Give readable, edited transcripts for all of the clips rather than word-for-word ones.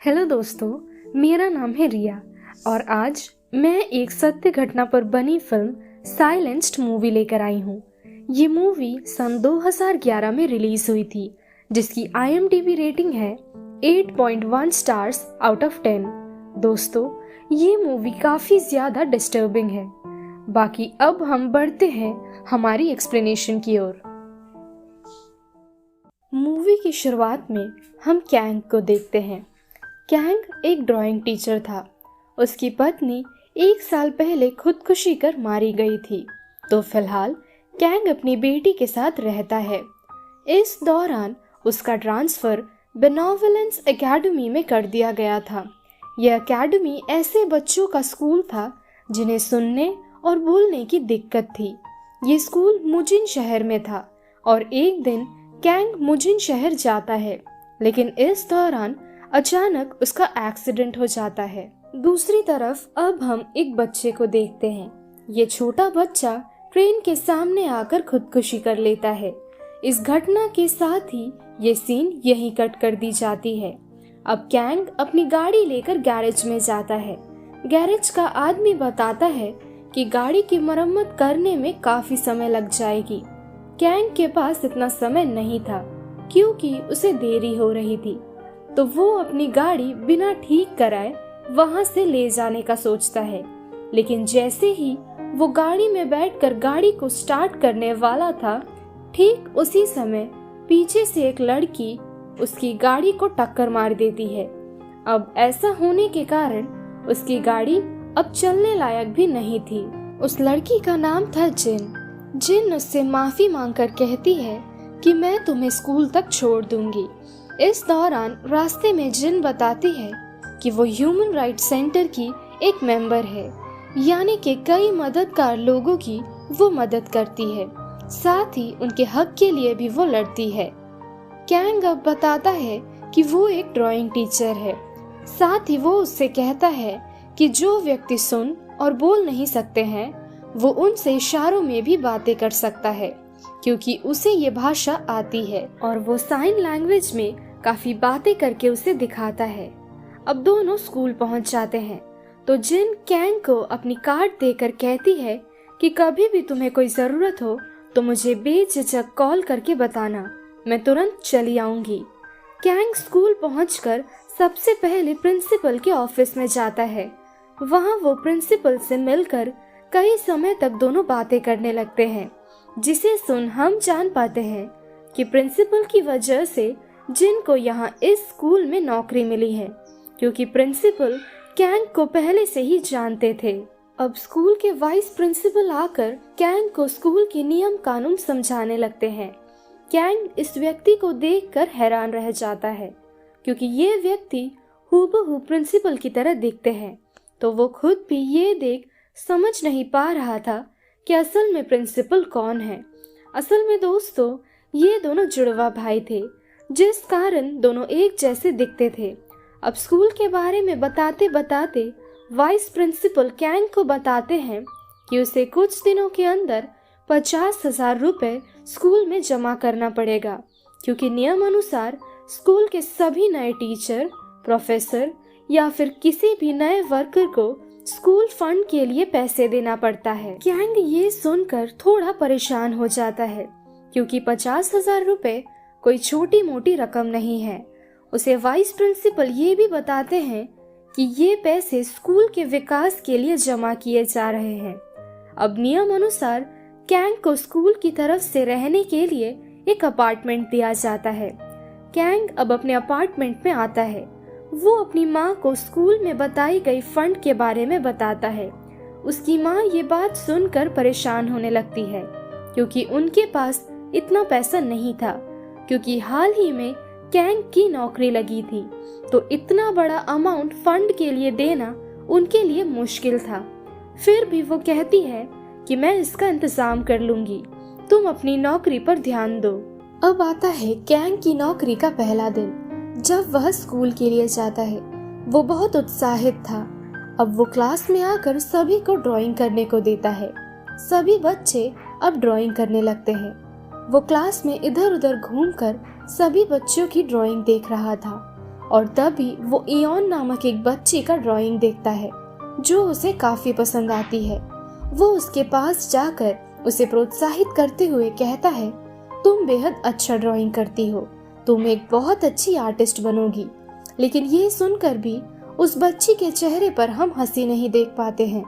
Hello दोस्तों, मेरा नाम है रिया और आज मैं एक सत्य घटना पर बनी फिल्म साइलेंस्ड मूवी लेकर आई हूँ। ये मूवी सन 2011 में रिलीज हुई थी, जिसकी IMDb रेटिंग है 8.1 स्टार्स आउट ऑफ 10। दोस्तों, ये मूवी काफी ज्यादा डिस्टर्बिंग है। बाकी अब हम बढ़ते हैं हमारी एक्सप्लेनेशन की ओर। मूवी की शुरुआत में हम कैंग को देखते हैं। कैंग एक ड्राइंग टीचर था। उसकी पत्नी 1 साल पहले खुदकुशी कर मारी गई थी, तो फिलहाल कैंग अपनी बेटी के साथ रहता है। इस दौरान उसका ट्रांसफर बेनोवलेंस एकेडमी में कर दिया गया था। यह एकेडमी ऐसे बच्चों का स्कूल था जिन्हें सुनने और बोलने की दिक्कत थी। ये स्कूल मुजिन शहर में था और एक दिन कैंग मुजिन शहर जाता है, लेकिन इस दौरान अचानक उसका एक्सीडेंट हो जाता है। दूसरी तरफ अब हम एक बच्चे को देखते हैं। ये छोटा बच्चा ट्रेन के सामने आकर खुदकुशी कर लेता है। इस घटना के साथ ही ये सीन यहीं कट कर दी जाती है। अब कैंग अपनी गाड़ी लेकर गैरेज में जाता है। गैरेज का आदमी बताता है कि गाड़ी की मरम्मत करने में काफी समय लग जाएगी। कैंग के पास इतना समय नहीं था क्योंकि उसे देरी हो रही थी, तो वो अपनी गाड़ी बिना ठीक कराए वहां से ले जाने का सोचता है। लेकिन जैसे ही वो गाड़ी में बैठकर गाड़ी को स्टार्ट करने वाला था, ठीक उसी समय पीछे से एक लड़की उसकी गाड़ी को टक्कर मार देती है। अब ऐसा होने के कारण उसकी गाड़ी अब चलने लायक भी नहीं थी। उस लड़की का नाम था जिन। जिन उससे माफी मांगकर कहती है कि मैं तुम्हें स्कूल तक छोड़ दूंगी। इस दौरान रास्ते में जिन बताती है कि वो ह्यूमन राइट्स सेंटर की एक मेंबर है, यानी कि कई मददगार लोगों की वो मदद करती है, साथ ही उनके हक के लिए भी वो लड़ती है। कैंग अब बताता है कि वो एक ड्राइंग टीचर है। साथ ही वो उससे कहता है कि जो व्यक्ति सुन और बोल नहीं सकते हैं, वो उनसे इशारों में भी बातें कर सकता है, क्योंकि उसे ये भाषा आती है और वो साइन लैंग्वेज में काफी बातें करके उसे दिखाता है। अब दोनों स्कूल पहुंच जाते हैं, तो जिन कैंग को अपनी कार्ड देकर कहती है कि कभी भी तुम्हें कोई जरूरत हो तो मुझे बेझिझक कॉल करके बताना, मैं तुरंत चली आऊंगी। कैंग स्कूल पहुंचकर सबसे पहले प्रिंसिपल के ऑफिस में जाता है। वहां वो प्रिंसिपल से मिलकर कई समय तक दोनों बातें करने लगते हैं, जिसे सुन हम जान पाते हैं कि प्रिंसिपल की वजह से जिन को यहाँ इस स्कूल में नौकरी मिली है, क्योंकि प्रिंसिपल कैंग को पहले से ही जानते थे। अब स्कूल के वाइस प्रिंसिपल आकर कैंग को स्कूल के नियम कानून समझाने लगते हैं। कैंग इस व्यक्ति को देखकर हैरान रह जाता है, क्योंकि ये व्यक्ति हूबहू प्रिंसिपल की तरह दिखते हैं, तो वो खुद भी ये देख समझ नहीं पा रहा था कि असल में प्रिंसिपल कौन है। असल में दोस्तों, ये दोनों जुड़वा भाई थे, जिस कारण दोनों एक जैसे दिखते थे। अब स्कूल के बारे में बताते बताते वाइस प्रिंसिपल कैंग को बताते हैं कि उसे कुछ दिनों के अंदर 50,000 रुपए स्कूल में जमा करना पड़ेगा, क्योंकि नियम अनुसार स्कूल के सभी नए टीचर, प्रोफेसर या फिर किसी भी नए वर्कर को स्कूल फंड के लिए पैसे देना पड़ता है। कैंग ये सुनकर थोड़ा परेशान हो जाता है, क्योंकि 50,000 रुपए कोई छोटी मोटी रकम नहीं है। उसे वाइस प्रिंसिपल ये भी बताते हैं कि ये पैसे स्कूल के विकास के लिए जमा किए जा रहे हैं। अब नियम अनुसार कैंग को स्कूल की तरफ से रहने के लिए एक अपार्टमेंट दिया जाता है। कैंग अब अपने अपार्टमेंट में आता है। वो अपनी माँ को स्कूल में बताई गई फंड के बारे में बताता है। उसकी माँ ये बात सुनकर परेशान होने लगती है, क्योंकि उनके पास इतना पैसा नहीं था, क्योंकि हाल ही में कैंग की नौकरी लगी थी, तो इतना बड़ा अमाउंट फंड के लिए देना उनके लिए मुश्किल था। फिर भी वो कहती है कि मैं इसका इंतजाम कर लूंगी, तुम अपनी नौकरी पर ध्यान दो। अब आता है कैंग की नौकरी का पहला दिन। जब वह स्कूल के लिए जाता है, वो बहुत उत्साहित था। अब वो क्लास में आकर सभी को ड्राइंग करने को देता है। सभी बच्चे अब ड्राइंग करने लगते हैं। वो क्लास में इधर उधर घूमकर सभी बच्चों की ड्राइंग देख रहा था। और तभी वो इयोन नामक एक बच्ची का ड्राइंग देखता है जो उसे काफी पसंद आती है। वो उसके पास जाकर उसे प्रोत्साहित करते हुए कहता है, तुम बेहद अच्छा ड्राइंग करती हो, तुम एक बहुत अच्छी आर्टिस्ट बनोगी। लेकिन ये सुनकर भी उस बच्ची के चेहरे पर हम हंसी नहीं देख पाते हैं।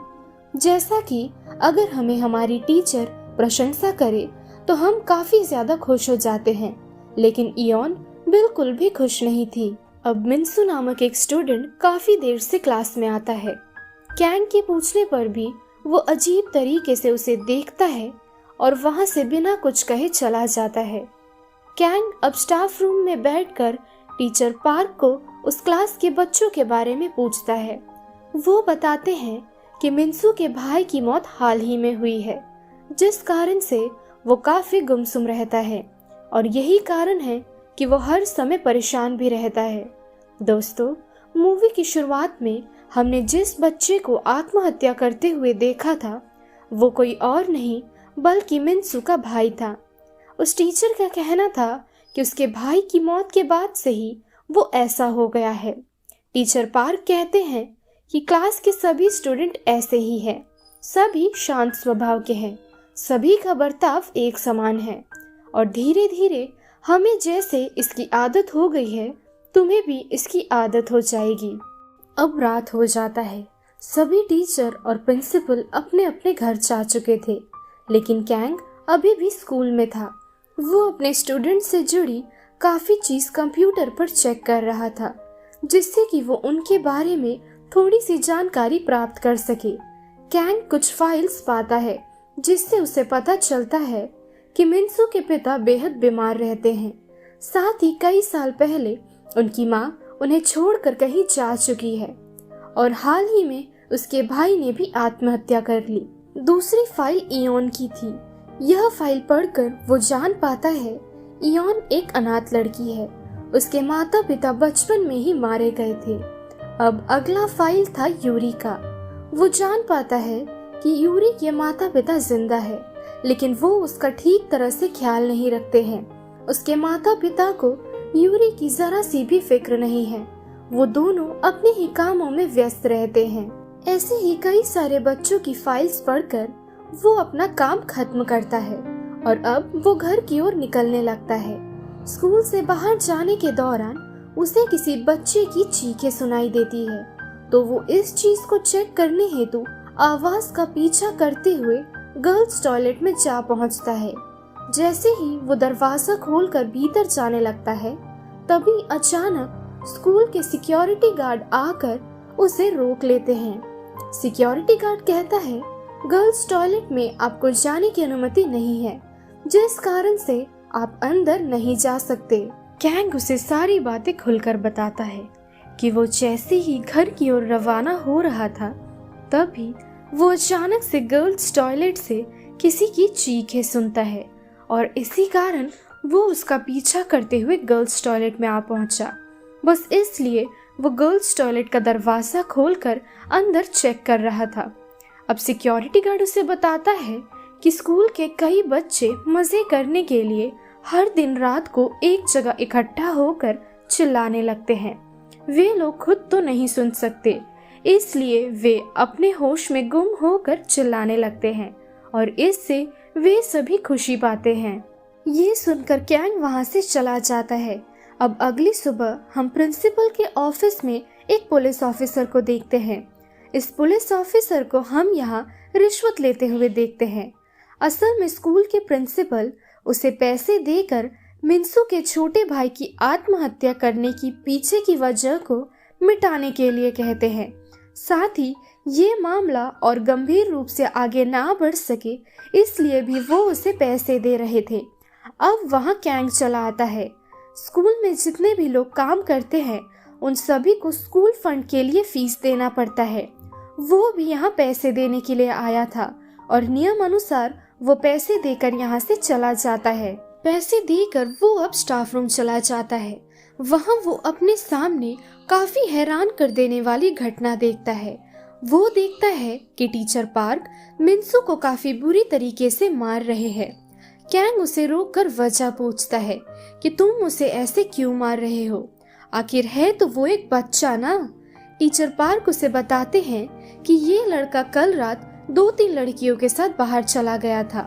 जैसा कि अगर हमें हमारी टीचर प्रशंसा करे तो हम काफी ज्यादा खुश हो जाते हैं, लेकिन इयोन बिल्कुल भी खुश नहीं थी। अब मिन्सू नामक एक स्टूडेंट काफी देर से क्लास में आता है। कैंग के पूछने पर भी वो अजीब तरीके से उसे देखता है और वहां से बिना कुछ कहे चला जाता है। कैंग अब स्टाफ रूम में बैठकर टीचर पार्क को उस क्लास के बच्चों के बारे में पूछता है। वो बताते हैं कि मिन्सू के भाई की मौत हाल ही में हुई है, जिस कारण से वो काफी गुमसुम रहता है और यही कारण है कि वो हर समय परेशान भी रहता है। दोस्तों, मूवी की शुरुआत में हमने जिस बच्चे को आत्महत्या करते हुए देखा था वो कोई और नहीं बल्कि मिन्सू का भाई था। उस टीचर का कहना था कि उसके भाई की मौत के बाद से ही वो ऐसा हो गया है। टीचर पार्क कहते हैं कि क्लास के सभी स्टूडेंट ऐसे ही हैं, सभी शांत स्वभाव के हैं, सभी का बर्ताव एक समान है और धीरे धीरे हमें जैसे इसकी आदत हो गई है तुम्हें भी इसकी आदत हो जाएगी। अब रात हो जाता है। सभी टीचर और प्रिंसिपल अपने अपने घर जा चुके थे, लेकिन कैंग अभी भी स्कूल में था। वो अपने स्टूडेंट से जुड़ी काफी चीज कंप्यूटर पर चेक कर रहा था, जिससे कि वो उनके बारे में थोड़ी सी जानकारी प्राप्त कर सके। कैंग कुछ फाइल्स पाता है जिससे उसे पता चलता है कि मिन्सू के पिता बेहद बीमार रहते हैं। साथ ही कई साल पहले उनकी माँ उन्हें छोड़कर कहीं जा चुकी है और हाल ही में उसके भाई ने भी आत्महत्या कर ली। दूसरी फाइल इयोन की थी। यह फाइल पढ़कर वो जान पाता है इयोन एक अनाथ लड़की है। उसके माता पिता बचपन में ही मारे गए थे। अब अगला फाइल था यूरी का। वो जान पाता है कि यूरी के माता पिता जिंदा है, लेकिन वो उसका ठीक तरह से ख्याल नहीं रखते हैं। उसके माता पिता को यूरी की जरा सी भी फिक्र नहीं है। वो दोनों अपने ही कामों में व्यस्त रहते हैं। ऐसे ही कई सारे बच्चों की फाइल्स पढ़कर वो अपना काम खत्म करता है और अब वो घर की ओर निकलने लगता है। स्कूल से बाहर जाने के दौरान उसे किसी बच्चे की चीखें सुनाई देती है, तो वो इस चीज को चेक करने हेतु आवाज का पीछा करते हुए गर्ल्स टॉयलेट में जा पहुंचता है। जैसे ही वो दरवाजा खोलकर भीतर जाने लगता है, तभी अचानक स्कूल के सिक्योरिटी गार्ड आकर उसे रोक लेते हैं। सिक्योरिटी गार्ड कहता है, गर्ल्स टॉयलेट में आपको जाने की अनुमति नहीं है, जिस कारण से आप अंदर नहीं जा सकते। कैंग उसे सारी बातें खुलकर बताता है कि वो जैसे ही घर की ओर रवाना हो रहा था, तभी वो अचानक से गर्ल्स टॉयलेट से किसी की चीखें सुनता है और इसी कारण वो उसका पीछा करते हुए गर्ल्स टॉयलेट में आ पहुंचा। बस इसलिए वो गर्ल्स टॉयलेट का दरवाजा खोलकर अंदर चेक कर रहा था। अब सिक्योरिटी गार्ड उसे बताता है कि स्कूल के कई बच्चे मजे करने के लिए हर दिन रात को एक जगह इकट्ठा होकर चिल्लाने लगते हैं। वे लोग खुद तो नहीं सुन सकते, इसलिए वे अपने होश में गुम होकर चिल्लाने लगते हैं और इससे वे सभी खुशी पाते हैं। ये सुनकर कैंग वहां से चला जाता है। अब अगली सुबह हम प्रिंसिपल के ऑफिस में एक पुलिस ऑफिसर को देखते हैं। इस पुलिस ऑफिसर को हम यहाँ रिश्वत लेते हुए देखते हैं। असल में स्कूल के प्रिंसिपल उसे पैसे देकर मिन्सू के छोटे भाई की आत्महत्या करने की पीछे की वजह को मिटाने के लिए कहते हैं। साथ ही ये मामला और गंभीर रूप से आगे ना बढ़ सके, इसलिए भी वो उसे पैसे दे रहे थे। अब वहाँ कैंग चला आता है। स्कूल में जितने भी लोग काम करते हैं उन सभी को स्कूल फंड के लिए फीस देना पड़ता है। वो भी यहाँ पैसे देने के लिए आया था और नियम अनुसार वो पैसे देकर यहाँ से चला जाता है। पैसे देकर वो अब स्टाफ रूम चला जाता है। वहाँ वो अपने सामने काफी हैरान कर देने वाली घटना देखता है। वो देखता है कि टीचर पार्क मिन्सू को काफी बुरी तरीके से मार रहे हैं। कैंग उसे रोककर वजह पूछता है कि तुम उसे ऐसे क्यों मार रहे हो। आखिर है तो वो एक बच्चा ना। टीचर पार्क उसे बताते हैं कि ये लड़का कल रात 2-3 लड़कियों के साथ बाहर चला गया था।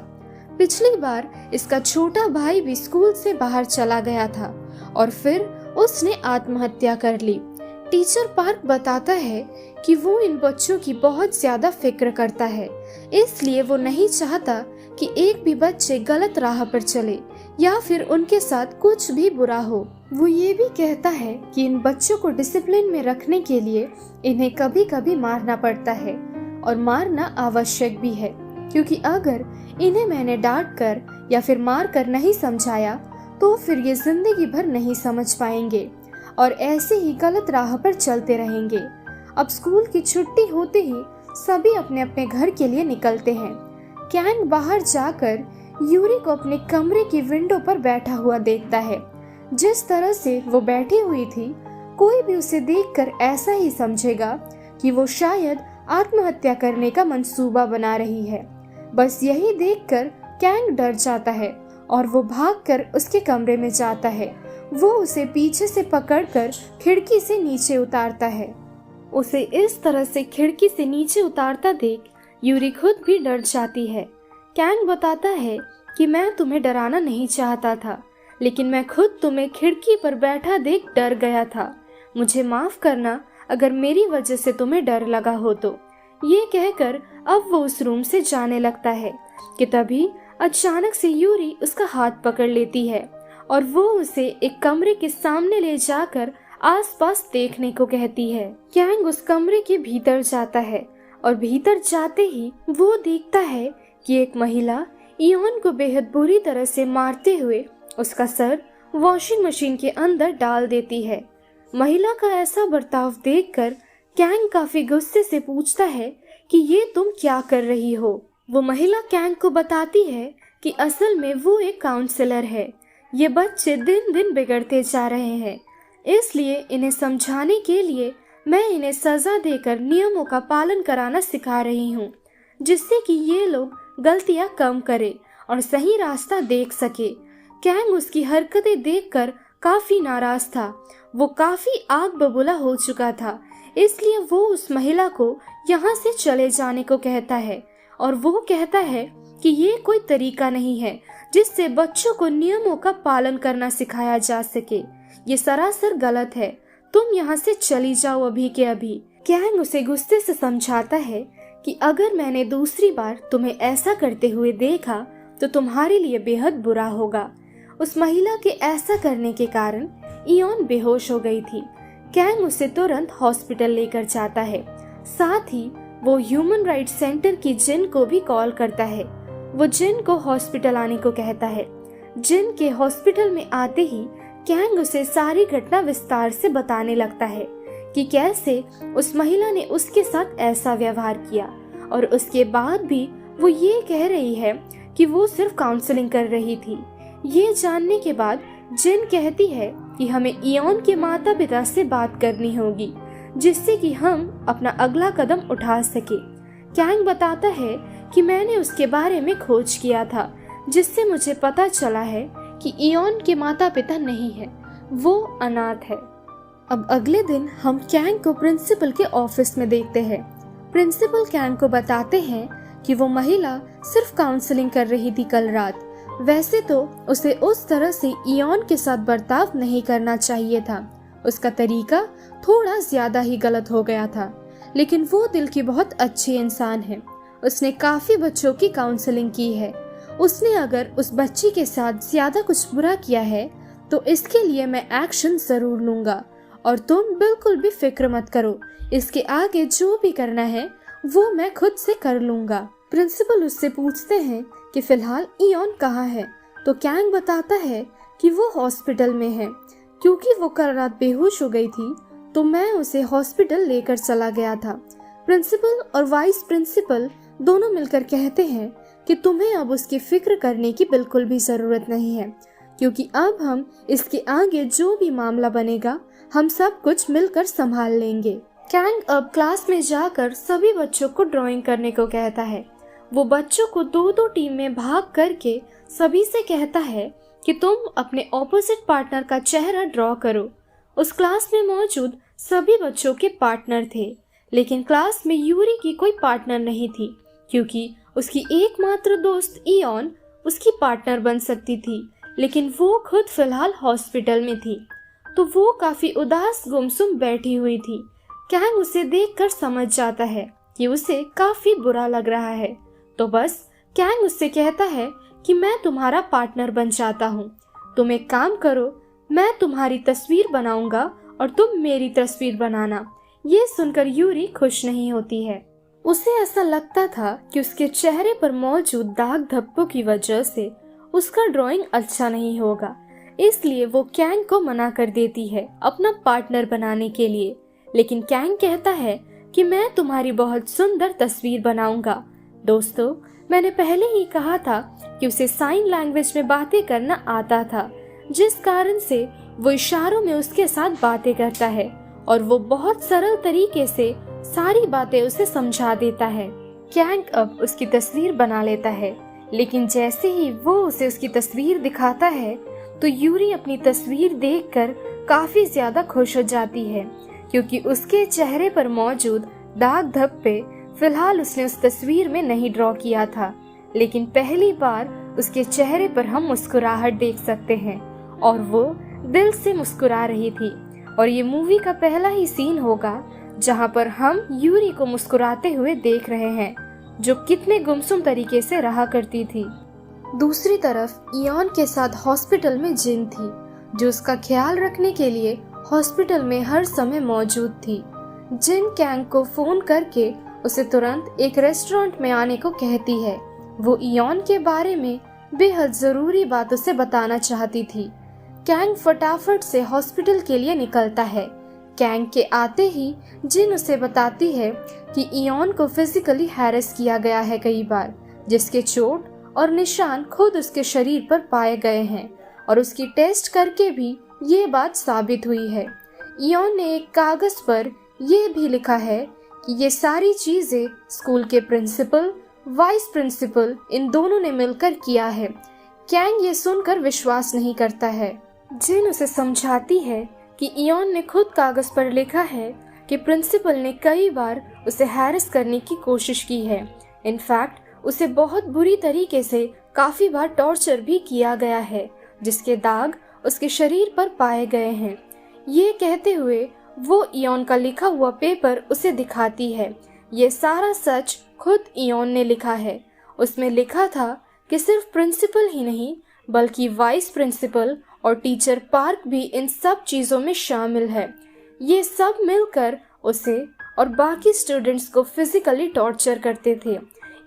पिछली बार इसका छोटा भाई भी स्कूल से बाहर चला गया था और फिर उसने आत्महत्या कर ली। टीचर पार्क बताता है कि वो इन बच्चों की बहुत ज्यादा फिक्र करता है, इसलिए वो नहीं चाहता कि एक भी बच्चे गलत राह पर चले या फिर उनके साथ कुछ भी बुरा हो। वो ये भी कहता है कि इन बच्चों को डिसिप्लिन में रखने के लिए इन्हें कभी कभी मारना पड़ता है और मारना आवश्यक भी है, क्योंकि अगर इन्हें मैंने डांट कर या फिर मार कर नहीं समझाया तो फिर ये जिंदगी भर नहीं समझ पाएंगे और ऐसे ही गलत राह पर चलते रहेंगे। अब स्कूल की छुट्टी होते ही सभी अपने अपने घर के लिए निकलते हैं। कैंग बाहर जाकर यूरी को अपने कमरे की विंडो पर बैठा हुआ देखता है। जिस तरह से वो बैठी हुई थी, कोई भी उसे देखकर ऐसा ही समझेगा कि वो शायद आत्महत्या करने का मंसूबा बना रही है। बस यही देखकर कैंग डर जाता है और वो भागकर उसके कमरे में जाता है। वो उसे पीछे से पकड़कर खिड़की से नीचे उतारता है। उसे इस तरह से खिड़की से नीचे उतारता देख यूरी खुद भी डर जाती है। कैंग बताता है कि मैं तुम्हें डराना नहीं चाहता था, लेकिन मैं खुद तुम्हें खिड़की पर बैठा देख डर गया था। मुझे माफ करना अगर मेरी वजह से तुम्हें डर लगा हो तो। ये कहकर अब वो उस रूम से जाने लगता है कि तभी अचानक से यूरी उसका हाथ पकड़ लेती है और वो उसे एक कमरे के सामने ले जाकर आसपास देखने को कहती है। कैंग उस कमरे के भीतर जाता है और भीतर जाते ही वो देखता है कि एक महिला इयोन को बेहद बुरी तरह से मारते हुए उसका सर वॉशिंग मशीन के अंदर डाल देती है। महिला का ऐसा बर्ताव देखकर कैंग काफी गुस्से से पूछता है कि ये तुम क्या कर रही हो। वो महिला कैंग को बताती है कि असल में वो एक काउंसलर है। ये बच्चे दिन दिन बिगड़ते जा रहे हैं, इसलिए इन्हें समझाने के लिए मैं इन्हें सजा देकर नियमों का पालन कराना सिखा रही हूँ, जिससे कि ये लोग गलतियाँ कम करें और सही रास्ता देख सके। कैंग उसकी हरकतें देखकर काफी नाराज था। वो काफी आग बबूला हो चुका था, इसलिए वो उस महिला को यहाँ से चले जाने को कहता है और वो कहता है कि ये कोई तरीका नहीं है जिससे बच्चों को नियमों का पालन करना सिखाया जा सके। ये सरासर गलत है, तुम यहाँ से चली जाओ अभी के अभी। कैंग उसे गुस्से से समझाता है कि अगर मैंने दूसरी बार तुम्हें ऐसा करते हुए देखा तो तुम्हारे लिए बेहद बुरा होगा। उस महिला के ऐसा करने के कारण इयोन बेहोश हो गई थी। कैंग उसे तुरंत हॉस्पिटल लेकर जाता है। साथ ही वो ह्यूमन राइट्स सेंटर की जिन को भी कॉल करता है। वो जिन को हॉस्पिटल आने को कहता है। जिन के हॉस्पिटल में आते ही कैंग उसे सारी घटना विस्तार से बताने लगता है कि कैसे उस महिला ने उसके साथ ऐसा व्यवहार किया और उसके बाद भी वो ये कह रही है कि वो सिर्फ काउंसलिंग कर रही थी। ये जानने के बाद जिन कहती है कि हमें इयोन के माता पिता से बात करनी होगी, जिससे कि हम अपना अगला कदम उठा सके। कैंग बताता है कि मैंने उसके बारे में खोज किया था, जिससे मुझे पता चला है कि इयोन के माता पिता नहीं है, वो अनाथ है। अब अगले दिन हम कैंग को प्रिंसिपल के ऑफिस में देखते हैं। प्रिंसिपल कैंग को बताते हैं कि वो महिला सिर्फ काउंसलिंग कर रही थी कल रात। वैसे तो उसे उस तरह से इयोन के साथ बर्ताव नहीं करना चाहिए था, उसका तरीका थोड़ा ज्यादा ही गलत हो गया था, लेकिन वो दिल की बहुत अच्छी इंसान है। उसने काफी बच्चों की काउंसलिंग की है। उसने अगर उस बच्ची के साथ ज्यादा कुछ बुरा किया है तो इसके लिए मैं एक्शन जरूर लूंगा और तुम बिल्कुल भी फिक्र मत करो, इसके आगे जो भी करना है वो मैं खुद से कर लूंगा। प्रिंसिपल उससे पूछते हैं कि फिलहाल इयोन कहाँ है, तो कैंग बताता है कि वो हॉस्पिटल में है। क्योंकि वो कल रात बेहोश हो गई थी तो मैं उसे हॉस्पिटल लेकर चला गया था। प्रिंसिपल और वाइस प्रिंसिपल दोनों मिलकर कहते हैं कि तुम्हें अब उसकी फिक्र करने की बिल्कुल भी जरूरत नहीं है, क्योंकि अब हम इसके आगे जो भी मामला बनेगा हम सब कुछ मिलकर संभाल लेंगे। कैंग अब क्लास में जाकर सभी बच्चों को ड्राइंग करने को कहता है। वो बच्चों को 2-2 टीम में भाग करके सभी से कहता है कि तुम अपने ऑपोजिट पार्टनर का चेहरा ड्रॉ करो। उस क्लास में मौजूद सभी बच्चों के पार्टनर थे, लेकिन क्लास में यूरी की कोई पार्टनर नहीं थी, क्योंकि उसकी एकमात्र दोस्त इयॉन उसकी पार्टनर बन सकती थी, लेकिन वो खुद फिलहाल हॉस्पिटल में थी। तो वो काफी उदास गुमसुम बैठी हुई थी। कैंग उसे देखकर समझ जाता है कि उसे काफी बुरा लग रहा है। तो बस कैंग उससे कहता है कि मैं तुम्हारा पार्टनर बन जाता हूँ, तुम एक काम करो, मैं तुम्हारी तस्वीर बनाऊंगा और तुम मेरी तस्वीर बनाना। ये सुनकर यूरी खुश नहीं होती है। उसे ऐसा लगता था कि उसके चेहरे पर मौजूद दाग धब्बों की वजह से उसका ड्राइंग अच्छा नहीं होगा, इसलिए वो कैंग को मना कर देती है अपना पार्टनर बनाने के लिए। लेकिन कैंग कहता है कि मैं तुम्हारी बहुत सुंदर तस्वीर बनाऊंगा। दोस्तों, मैंने पहले ही कहा था कि उसे साइन लैंग्वेज में बातें करना आता था, जिस कारण से वो इशारों में उसके साथ बातें करता है और वो बहुत सरल तरीके से सारी बातें उसे समझा देता है। कैंग अब उसकी तस्वीर बना लेता है, लेकिन जैसे ही वो उसे उसकी तस्वीर दिखाता है तो यूरी अपनी तस्वीर देखकर काफी ज्यादा खुश हो जाती है, क्योंकि उसके चेहरे पर मौजूद दाग धब्बे फिलहाल उसने उस तस्वीर में नहीं ड्रॉ किया था, लेकिन पहली बार उसके चेहरे पर हम मुस्कुराहट देख सकते हैं और वो दिल से मुस्कुरा रही थी। और ये मूवी का पहला ही सीन होगा जहाँ पर हम यूरी को मुस्कुराते हुए देख रहे हैं, जो कितने गुमसुम तरीके से रहा करती थी। दूसरी तरफ इयॉन के साथ हॉस्पिटल में जिन थी, जो उसका ख्याल रखने के लिए हॉस्पिटल में हर समय मौजूद थी। जिन कैंग को फोन करके उसे तुरंत एक रेस्टोरेंट में आने को कहती है। वो इयॉन के बारे में बेहद जरूरी बात उसे बताना चाहती थी। कैंग फटाफट से हॉस्पिटल के लिए निकलता है। कैंग के आते ही जिन उसे बताती है कि इयॉन को फिजिकली हैरेस किया गया है कई बार, जिसके चोट और निशान खुद उसके शरीर पर पाए गए हैं और उसकी टेस्ट करके भी ये बात साबित हुई है। इयॉन ने एक कागज पर ये भी लिखा है कि ये सारी चीजें स्कूल के प्रिंसिपल, वाइस प्रिंसिपल इन दोनों ने मिलकर किया है। कैंग ये सुनकर विश्वास नहीं करता है। जिन उसे समझाती है कि इयॉन ने खुद कागज पर लिखा है कि प्रिंसिपल ने कई बार उसे हैरेस करने की कोशिश की है। इनफैक्ट उसे बहुत बुरी तरीके से काफी बार टॉर्चर भी किया गया है, जिसके दाग उसके शरीर पर पाए गए हैं। ये कहते हुए वो इयॉन का लिखा हुआ पेपर उसे दिखाती है। ये सारा सच खुद इयॉन ने लिखा है। उसमें लिखा था कि सिर्फ प्रिंसिपल ही नहीं बल्कि वाइस प्रिंसिपल और टीचर पार्क भी इन सब चीजों में शामिल है। ये सब मिलकर उसे और बाकी स्टूडेंट्स को फिजिकली टॉर्चर करते थे।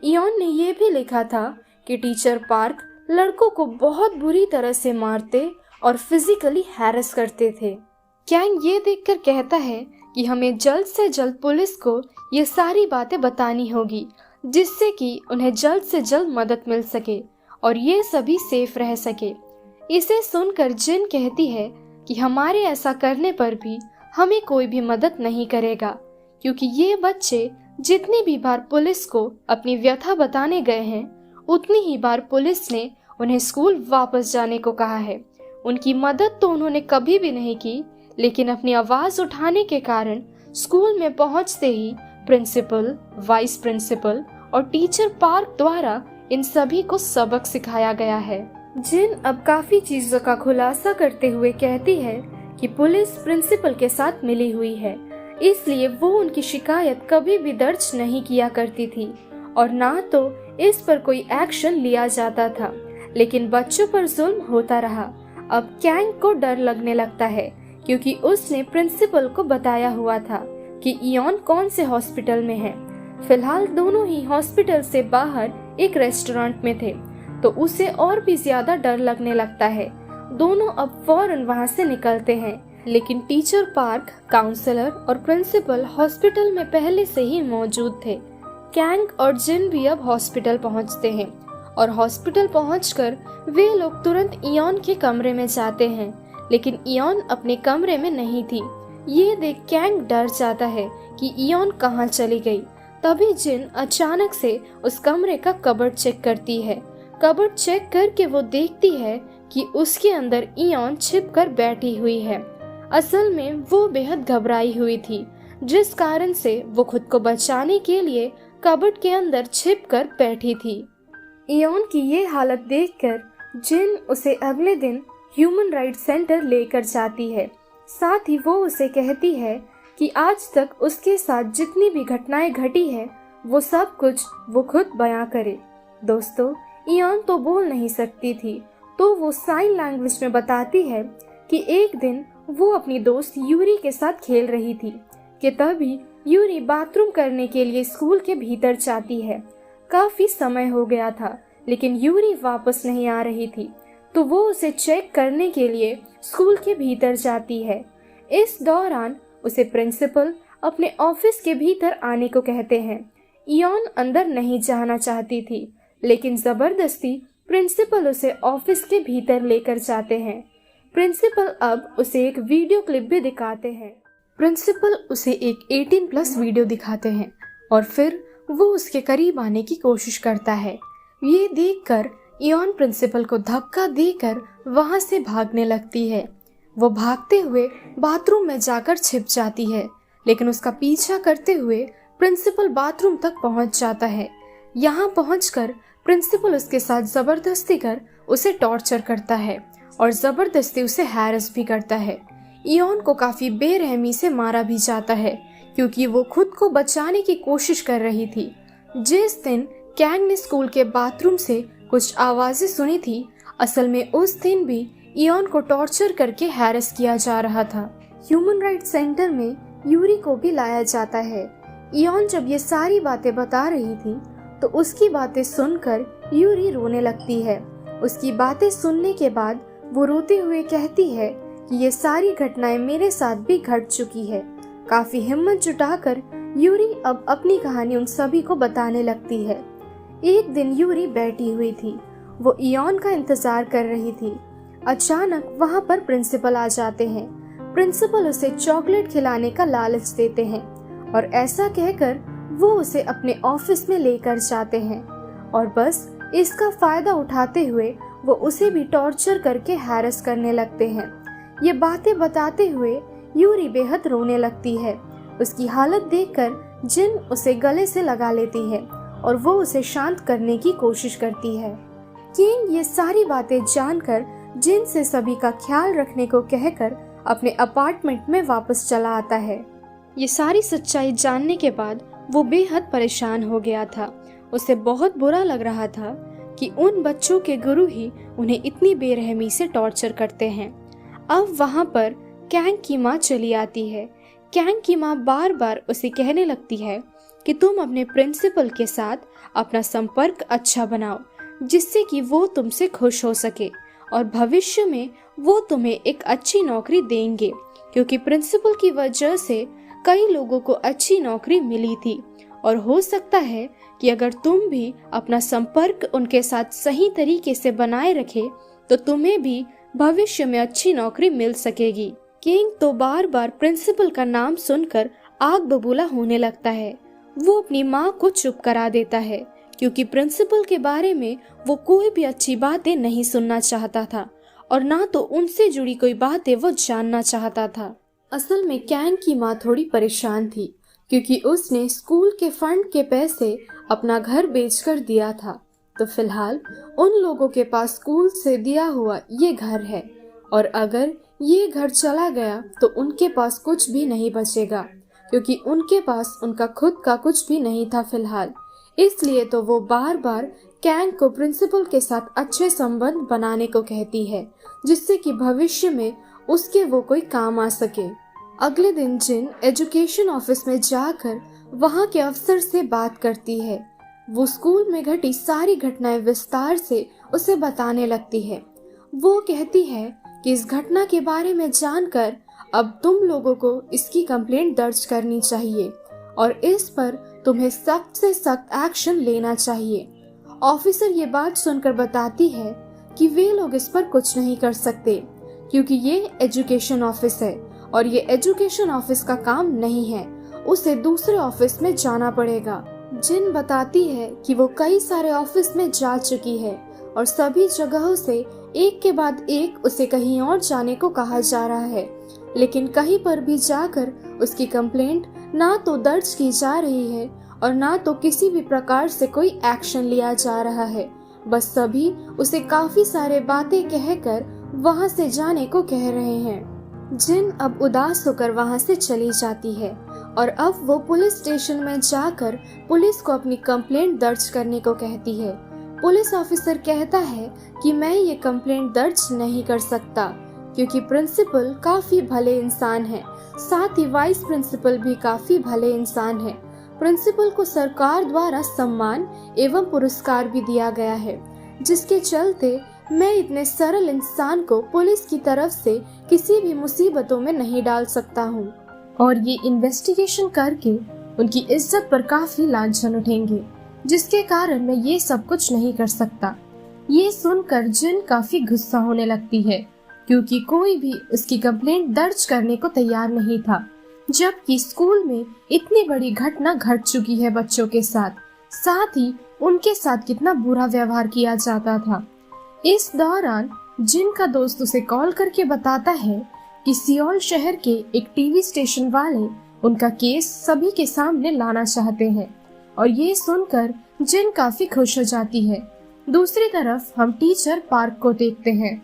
इयॉन ने ये भी लिखा था कि टीचर पार्क लड़कों को बहुत बुरी तरह से मारते और फिजिकली हैरेस करते थे। कैंग ये देखकर कहता है कि हमें जल्द से जल्द पुलिस को ये सारी बातें बतानी होगी, जिससे कि उन्हें जल्द से जल्द मदद मिल सके और ये सभी सेफ रह सके। इसे सुनकर जिन कहती है कि हमारे ऐसा करने पर भी हमें कोई भी मदद नहीं करेगा, क्योंकि ये बच्चे जितनी भी बार पुलिस को अपनी व्यथा बताने गए हैं, उतनी ही बार पुलिस ने उन्हें स्कूल वापस जाने को कहा है। उनकी मदद तो उन्होंने कभी भी नहीं की, लेकिन अपनी आवाज उठाने के कारण स्कूल में पहुंचते ही प्रिंसिपल, वाइस प्रिंसिपल और टीचर पार्क द्वारा इन सभी को सबक सिखाया गया है। जिन अब काफी चीजों का खुलासा करते हुए कहती है कि पुलिस प्रिंसिपल के साथ मिली हुई है, इसलिए वो उनकी शिकायत कभी भी दर्ज नहीं किया करती थी और ना तो इस पर कोई एक्शन लिया जाता था, लेकिन बच्चों पर जुल्म होता रहा। अब कैंग को डर लगने लगता है, क्योंकि उसने प्रिंसिपल को बताया हुआ था कि इयॉन कौन से हॉस्पिटल में है। फिलहाल दोनों ही हॉस्पिटल से बाहर एक रेस्टोरेंट में थे, तो उसे और भी ज्यादा डर लगने लगता है। दोनों अब फौरन वहां से निकलते हैं, लेकिन टीचर पार्क, काउंसलर और प्रिंसिपल हॉस्पिटल में पहले से ही मौजूद थे। कैंग और जिन भी अब हॉस्पिटल पहुंचते हैं और हॉस्पिटल पहुंचकर वे लोग तुरंत इयॉन के कमरे में जाते हैं, लेकिन इयॉन अपने कमरे में नहीं थी। ये देख कैंग डर जाता है कि इयॉन कहाँ चली गई। तभी जिन अचानक से उस कमरे का कबर्ड चेक करती है। कबर्ड चेक करके वो देखती है कि उसके अंदर इयॉन छिपकर बैठी हुई है। असल में वो बेहद घबराई हुई थी, जिस कारण से वो खुद को बचाने के लिए कबर्ड के अंदर छिपकर बैठी थी। इयोन की ये हालत देखकर जिन उसे अगले दिन ह्यूमन राइट्स सेंटर लेकर जाती है। साथ ही वो उसे कहती है कि आज तक उसके साथ जितनी भी घटनाएं घटी है वो सब कुछ वो खुद बयां करे। दोस्तों, इयोन तो बोल नहीं सकती थी, तो वो साइन लैंग्वेज में बताती है कि एक दिन वो अपनी दोस्त यूरी के साथ खेल रही थी कि तभी यूरी बाथरूम करने के लिए स्कूल के भीतर जाती है। काफी समय हो गया था, लेकिन यूरी वापस नहीं आ रही थी, तो वो उसे चेक करने के लिए स्कूल के भीतर जाती है। इस दौरान उसे प्रिंसिपल अपने ऑफिस के भीतर आने को कहते हैं। इयोन अंदर नहीं जाना चाहती थी, लेकिन जबरदस्ती प्रिंसिपल उसे ऑफिस के भीतर लेकर जाते हैं। प्रिंसिपल अब उसे एक वीडियो क्लिप भी दिखाते हैं। प्रिंसिपल उसे एक 18+ वीडियो दिखाते हैं और फिर वो उसके करीब आने की कोशिश करता है। ये देखकर इयोन प्रिंसिपल को धक्का देकर वहां से भागने लगती है। वो भागते हुए बाथरूम में जाकर छिप जाती है, लेकिन उसका पीछा करते हुए प्रिंसिपल बाथरूम तक पहुंच जाता है। यहाँ पहुंचकर प्रिंसिपल उसके साथ जबरदस्ती कर उसे टॉर्चर करता है और जबरदस्ती उसे हैरेस भी करता है। इयोन को काफी बेरहमी से मारा भी जाता है, क्योंकि वो खुद को बचाने की कोशिश कर रही थी। जिस दिन कैंग ने स्कूल के बाथरूम से कुछ आवाजें सुनी थी, असल में उस दिन भी इयोन को टॉर्चर करके हैरेस किया जा रहा था। ह्यूमन राइट्स सेंटर में यूरी को भी लाया जाता है। इयोन जब ये सारी बातें बता रही थी, तो उसकी बातें सुनकर यूरी रोने लगती है। उसकी बातें सुनने के बाद वो रोते हुए कहती है कि ये सारी घटनाएं मेरे साथ भी घट चुकी है। काफी हिम्मत जुटाकर यूरी अब अपनी कहानी उन सभी को बताने लगती है। एक दिन यूरी बैठी हुई थी, वो इयोन का इंतजार कर रही थी। अचानक वहाँ पर प्रिंसिपल आ जाते हैं। प्रिंसिपल उसे चॉकलेट खिलाने का लालच देते हैं और ऐसा कहकर वो उसे अपने ऑफिस में लेकर जाते हैं और बस इसका फायदा उठाते हुए वो उसे भी टॉर्चर करके हैरेस करने लगते हैं। ये बातें बताते हुए यूरी बेहद रोने लगती है। उसकी हालत देखकर जिन उसे गले से लगा लेती है और वो उसे शांत करने की कोशिश करती है। किंग ये सारी बातें जानकर जिन से सभी का ख्याल रखने को कहकर अपने अपार्टमेंट में वापस चला आता है। ये सारी सच्चाई जानने के बाद वो बेहद परेशान हो गया था। उसे बहुत बुरा लग रहा था कि उन बच्चों के गुरु ही उन्हें इतनी बेरहमी से टॉर्चर करते हैं। अब वहाँ पर कैंग की माँ चली आती है। कैंग की माँ बार बार उसे कहने लगती है कि तुम अपने प्रिंसिपल के साथ अपना संपर्क अच्छा बनाओ, जिससे कि वो तुमसे खुश हो सके और भविष्य में वो तुम्हें एक अच्छी नौकरी देंगे, क्योंकि प्रिंसिपल की वजह से कई लोगों को अच्छी नौकरी मिली थी और हो सकता है कि अगर तुम भी अपना संपर्क उनके साथ सही तरीके से बनाए रखे तो तुम्हें भी भविष्य में अच्छी नौकरी मिल सकेगी। किंग तो बार बार प्रिंसिपल का नाम सुनकर आग बबूला होने लगता है। वो अपनी माँ को चुप करा देता है, क्योंकि प्रिंसिपल के बारे में वो कोई भी अच्छी बातें नहीं सुनना चाहता था और ना तो उनसे जुड़ी कोई बातें वो जानना चाहता था। असल में कैंग की माँ थोड़ी परेशान थी, क्योंकि उसने स्कूल के फंड के पैसे अपना घर बेचकर दिया था। तो फिलहाल उन लोगों के पास स्कूल से दिया हुआ ये घर है और अगर ये घर चला गया तो उनके पास कुछ भी नहीं बचेगा, क्योंकि उनके पास उनका खुद का कुछ भी नहीं था फिलहाल। इसलिए तो वो बार बार कैंग को प्रिंसिपल के साथ अच्छे संबंध बनाने को कहती है, जिससे कि भविष्य में उसके वो कोई काम आ सके। अगले दिन जिन एजुकेशन ऑफिस में जाकर वहाँ के अफसर से बात करती है। वो स्कूल में घटी सारी घटनाएं विस्तार से उसे बताने लगती है। वो कहती है कि इस घटना के बारे में जानकर अब तुम लोगों को इसकी कंप्लेंट दर्ज करनी चाहिए और इस पर तुम्हें सख्त से सख्त एक्शन लेना चाहिए। ऑफिसर ये बात सुनकर बताती है कि वे लोग इस पर कुछ नहीं कर सकते, क्योंकि ये एजुकेशन ऑफिस है और ये एजुकेशन ऑफिस का काम नहीं है, उसे दूसरे ऑफिस में जाना पड़ेगा। जिन बताती है कि वो कई सारे ऑफिस में जा चुकी है और सभी जगहों से एक के बाद एक उसे कहीं और जाने को कहा जा रहा है, लेकिन कहीं पर भी जाकर उसकी कंप्लेंट ना तो दर्ज की जा रही है और ना तो किसी भी प्रकार से कोई एक्शन लिया जा रहा है। बस सभी उसे काफी सारे बातें कहकर वहां से जाने को कह रहे हैं। जिन अब उदास होकर वहां से चली जाती है और अब वो पुलिस स्टेशन में जाकर पुलिस को अपनी कंप्लेंट दर्ज करने को कहती है। पुलिस ऑफिसर कहता है कि मैं ये कंप्लेंट दर्ज नहीं कर सकता क्योंकि प्रिंसिपल काफी भले इंसान है, साथ ही वाइस प्रिंसिपल भी काफी भले इंसान है। प्रिंसिपल को सरकार द्वारा सम्मान एवं पुरस्कार भी दिया गया है, जिसके चलते मैं इतने सरल इंसान को पुलिस की तरफ से किसी भी मुसीबतों में नहीं डाल सकता हूँ और ये इन्वेस्टिगेशन करके उनकी इज्जत पर काफी लांछन उठेंगे, जिसके कारण मैं ये सब कुछ नहीं कर सकता। ये सुनकर जिन काफी गुस्सा होने लगती है क्योंकि कोई भी उसकी कंप्लेंट दर्ज करने को तैयार नहीं था, जबकि स्कूल में इतनी बड़ी घटना घट चुकी है बच्चों के साथ ही उनके साथ कितना बुरा व्यवहार किया जाता था। इस दौरान जिन का दोस्त उसे कॉल करके बताता है कि सियोल शहर के एक टीवी स्टेशन वाले उनका केस सभी के सामने लाना चाहते हैं और ये सुनकर जिन काफी खुश हो जाती है। दूसरी तरफ हम टीचर पार्क को देखते हैं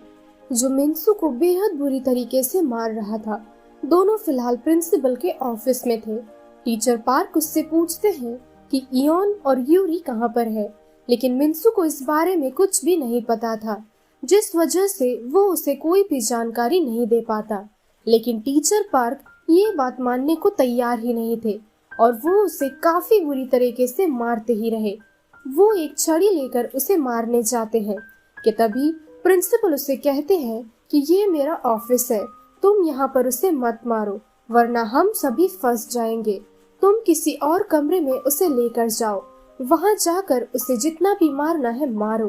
जो मिन्सू को बेहद बुरी तरीके से मार रहा था। दोनों फिलहाल प्रिंसिपल के ऑफिस में थे। टीचर पार्क उससे पूछते हैं कि इयोन और यूरी कहाँ पर है, लेकिन मिन्सू को इस बारे में कुछ भी नहीं पता था, जिस वजह से वो उसे कोई भी जानकारी नहीं दे पाता। लेकिन टीचर पार्क ये बात मानने को तैयार ही नहीं थे और वो उसे काफी बुरी तरीके से मारते ही रहे। वो एक छड़ी लेकर उसे मारने जाते हैं कि तभी प्रिंसिपल उसे कहते हैं कि ये मेरा ऑफिस है, तुम यहाँ पर उसे मत मारो वरना हम सभी फंस जाएंगे। तुम किसी और कमरे में उसे लेकर जाओ, वहाँ जाकर उसे जितना भी मारना है मारो।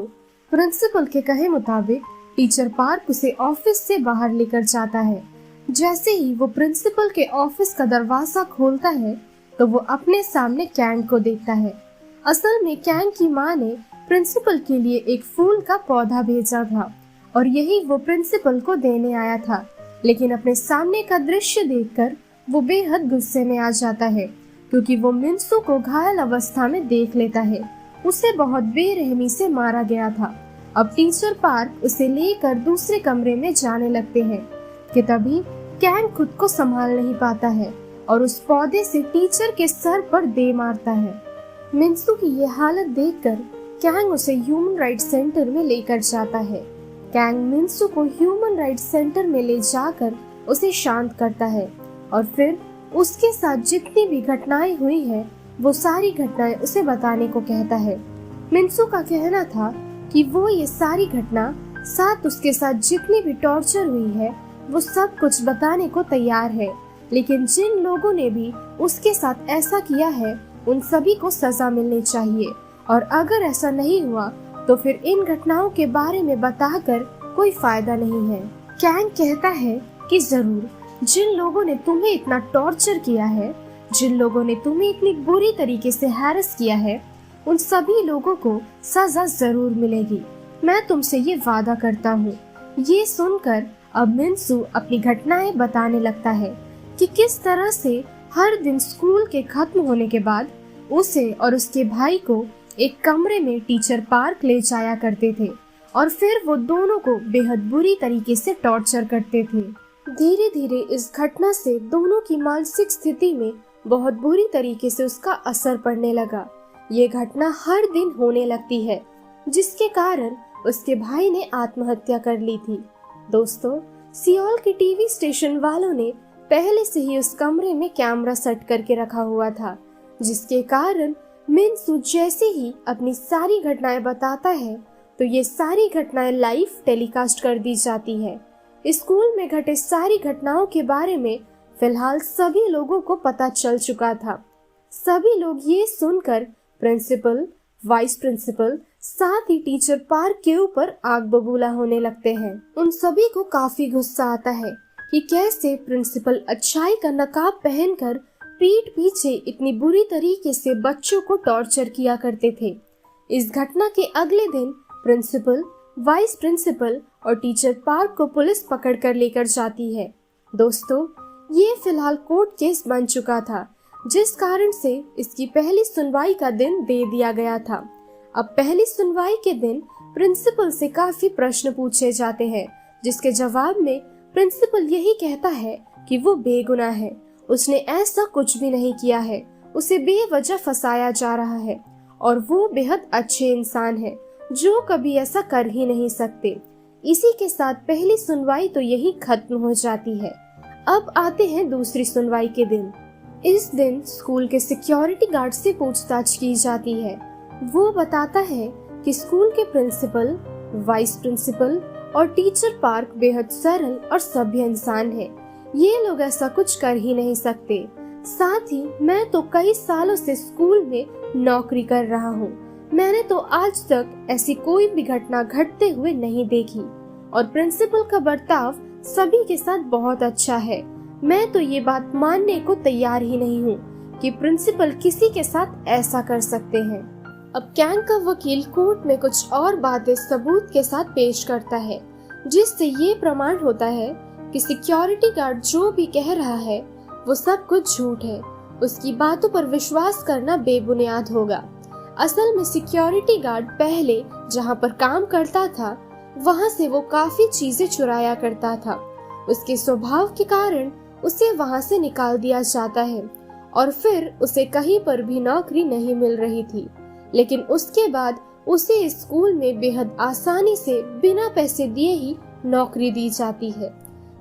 प्रिंसिपल के कहे मुताबिक टीचर पार्क उसे ऑफिस से बाहर लेकर जाता है। जैसे ही वो प्रिंसिपल के ऑफिस का दरवाजा खोलता है तो वो अपने सामने कैंग को देखता है। असल में कैंग की माँ ने प्रिंसिपल के लिए एक फूल का पौधा भेजा था और यही वो प्रिंसिपल को देने आया था, लेकिन अपने सामने का दृश्य देखकर वो बेहद गुस्से में आ जाता है क्योंकि वो मिन्सू को घायल अवस्था में देख लेता है। उसे बहुत बेरहमी से मारा गया था। अब टीचर पार्क उसे लेकर दूसरे कमरे में जाने लगते हैं कि तभी कैंग खुद को संभाल नहीं पाता है और उस पौधे से टीचर के सर पर दे मारता है। मिन्सू की ये हालत देखकर कैंग उसे ह्यूमन राइट्स सेंटर में लेकर जाता है। कैंग मिन्सू को ह्यूमन राइट्स सेंटर में ले जाकर उसे शांत करता है और फिर उसके साथ जितनी भी घटनाएं हुई है वो सारी घटनाएं उसे बताने को कहता है। मिन्सू का कहना था कि वो ये सारी घटना साथ उसके साथ जितनी भी टॉर्चर हुई है वो सब कुछ बताने को तैयार है, लेकिन जिन लोगों ने भी उसके साथ ऐसा किया है उन सभी को सजा मिलनी चाहिए और अगर ऐसा नहीं हुआ तो फिर इन घटनाओं के बारे में बताकर कोई फायदा नहीं है। कैंग कहता है कि जरूर जिन लोगों ने तुम्हें इतना टॉर्चर किया है, जिन लोगों ने तुम्हें इतनी बुरी तरीके से हैरेस किया है, उन सभी लोगों को सजा जरूर मिलेगी, मैं तुमसे ये वादा करता हूँ। ये सुनकर अब मिन्सू अपनी घटनाएं बताने लगता है कि किस तरह से हर दिन स्कूल के खत्म होने के बाद उसे और उसके भाई को एक कमरे में टीचर पार्क ले जाया करते थे और फिर वो दोनों को बेहद बुरी तरीके से टॉर्चर करते थे। धीरे धीरे इस घटना से दोनों की मानसिक स्थिति में बहुत बुरी तरीके से उसका असर पड़ने लगा। ये घटना हर दिन होने लगती है, जिसके कारण उसके भाई ने आत्महत्या कर ली थी। दोस्तों, सियोल के टीवी स्टेशन वालों ने पहले से ही उस कमरे में कैमरा सेट करके रखा हुआ था, जिसके कारण मिन्सू जैसे ही अपनी सारी घटनाएं बताता है तो ये सारी घटनाएं लाइव टेलीकास्ट कर दी जाती है। स्कूल में घटे सारी घटनाओं के बारे में फिलहाल सभी लोगों को पता चल चुका था। सभी लोग ये सुनकर प्रिंसिपल, वाइस प्रिंसिपल, साथ ही टीचर पार्क के ऊपर आग बबूला होने लगते हैं। उन सभी को काफी गुस्सा आता है कि कैसे प्रिंसिपल अच्छाई का नकाब पहनकर पीठ पीछे इतनी बुरी तरीके से बच्चों को टॉर्चर किया करते थे। इस घटना के अगले दिन प्रिंसिपल, वाइस प्रिंसिपल और टीचर पार्क को पुलिस पकड़ कर लेकर जाती है। दोस्तों, ये फिलहाल कोर्ट केस बन चुका था, जिस कारण से इसकी पहली सुनवाई का दिन दे दिया गया था। अब पहली सुनवाई के दिन प्रिंसिपल से काफी प्रश्न पूछे जाते हैं, जिसके जवाब में प्रिंसिपल यही कहता है कि वो बेगुनाह है, उसने ऐसा कुछ भी नहीं किया है, उसे बेवजह फंसाया जा रहा है और वो बेहद अच्छे इंसान है जो कभी ऐसा कर ही नहीं सकते। इसी के साथ पहली सुनवाई तो यही खत्म हो जाती है। अब आते हैं दूसरी सुनवाई के दिन। इस दिन स्कूल के सिक्योरिटी गार्ड से पूछताछ की जाती है। वो बताता है कि स्कूल के प्रिंसिपल, वाइस प्रिंसिपल और टीचर पार्क बेहद सरल और सभ्य इंसान है। ये लोग ऐसा कुछ कर ही नहीं सकते। साथ ही मैं तो कई सालों से स्कूल में नौकरी कर रहा हूँ, मैंने तो आज तक ऐसी कोई भी घटना घटते हुए नहीं देखी और प्रिंसिपल का बर्ताव सभी के साथ बहुत अच्छा है। मैं तो ये बात मानने को तैयार ही नहीं हूँ कि प्रिंसिपल किसी के साथ ऐसा कर सकते हैं। अब कैंग का वकील कोर्ट में कुछ और बातें सबूत के साथ पेश करता है, जिससे ये प्रमाण होता है कि सिक्योरिटी गार्ड जो भी कह रहा है वो सब कुछ झूठ है। उसकी बातों पर विश्वास करना बेबुनियाद होगा। असल में सिक्योरिटी गार्ड पहले जहाँ पर काम करता था वहाँ से वो काफी चीजें चुराया करता था। उसके स्वभाव के कारण उसे वहाँ से निकाल दिया जाता है और फिर उसे कहीं पर भी नौकरी नहीं मिल रही थी। लेकिन उसके बाद उसे स्कूल में बेहद आसानी से बिना पैसे दिए ही नौकरी दी जाती है,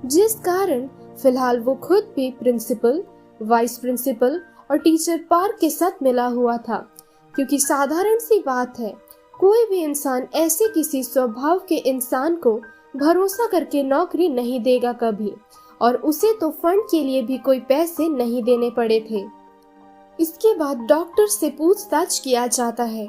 जिस कारण फिलहाल वो खुद भी प्रिंसिपल, वाइस प्रिंसिपल और टीचर पार्क के साथ मिला हुआ था। क्योंकि साधारण सी बात है, कोई भी इंसान ऐसे किसी स्वभाव के इंसान को भरोसा करके नौकरी नहीं देगा कभी, और उसे तो फंड के लिए भी कोई पैसे नहीं देने पड़े थे। इसके बाद डॉक्टर से पूछताछ किया जाता है।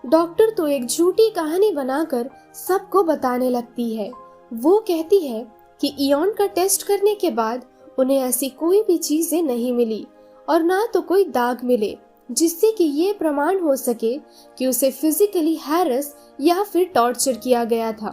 डॉक्टर तो एक झूठी कहानी बनाकर सबको बताने लगती है। वो कहती है कि इयॉन का टेस्ट करने के बाद उन्हें ऐसी कोई भी चीजें नहीं मिली और ना तो कोई दाग मिले जिससे कि ये प्रमाण हो सके कि उसे फिजिकली हैरेस या फिर टॉर्चर किया गया था।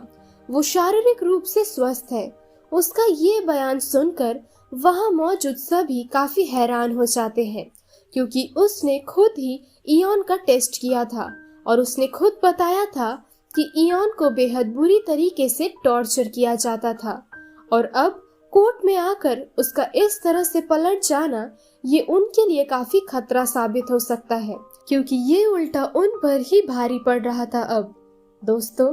वो शारीरिक रूप से स्वस्थ है। उसका ये बयान सुनकर वहाँ मौजूद सभी काफी हैरान हो जाते हैं, क्योंकि उसने खुद ही इयॉन का टेस्ट किया था और उसने खुद बताया था कि इयॉन को बेहद बुरी तरीके से टॉर्चर किया जाता था। और अब कोर्ट में आकर उसका इस तरह से पलट जाना ये उनके लिए काफी खतरा साबित हो सकता है, क्योंकि ये उल्टा उन पर ही भारी पड़ रहा था। अब दोस्तों,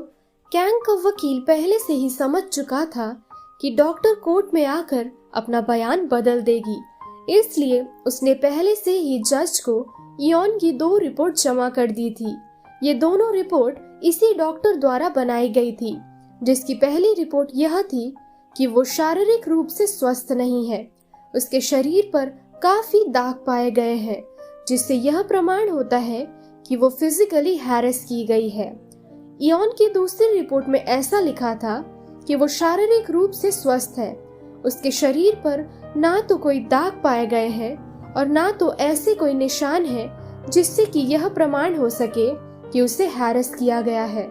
कैंग का वकील पहले से ही समझ चुका था कि डॉक्टर कोर्ट में आकर अपना बयान बदल देगी, इसलिए उसने पहले से ही जज को इयॉन की 2 रिपोर्ट जमा कर दी थी। ये दोनों रिपोर्ट इसी डॉक्टर द्वारा बनाई गई थी, जिसकी पहली रिपोर्ट यह थी कि वो शारीरिक रूप से स्वस्थ नहीं है। उसके शरीर पर काफी दाग पाए गए हैं, जिससे यह प्रमाण होता है कि वो फिजिकली हैरेस की गई है। इयॉन की दूसरी रिपोर्ट में ऐसा लिखा था कि वो शारीरिक रूप से स्वस्थ है। उसके शरीर पर ना तो कोई दाग पाए गए हैं और ना तो ऐसे कोई निशान है जिससे कि यह प्रमाण हो सके कि उसे हैरेस किया गया है।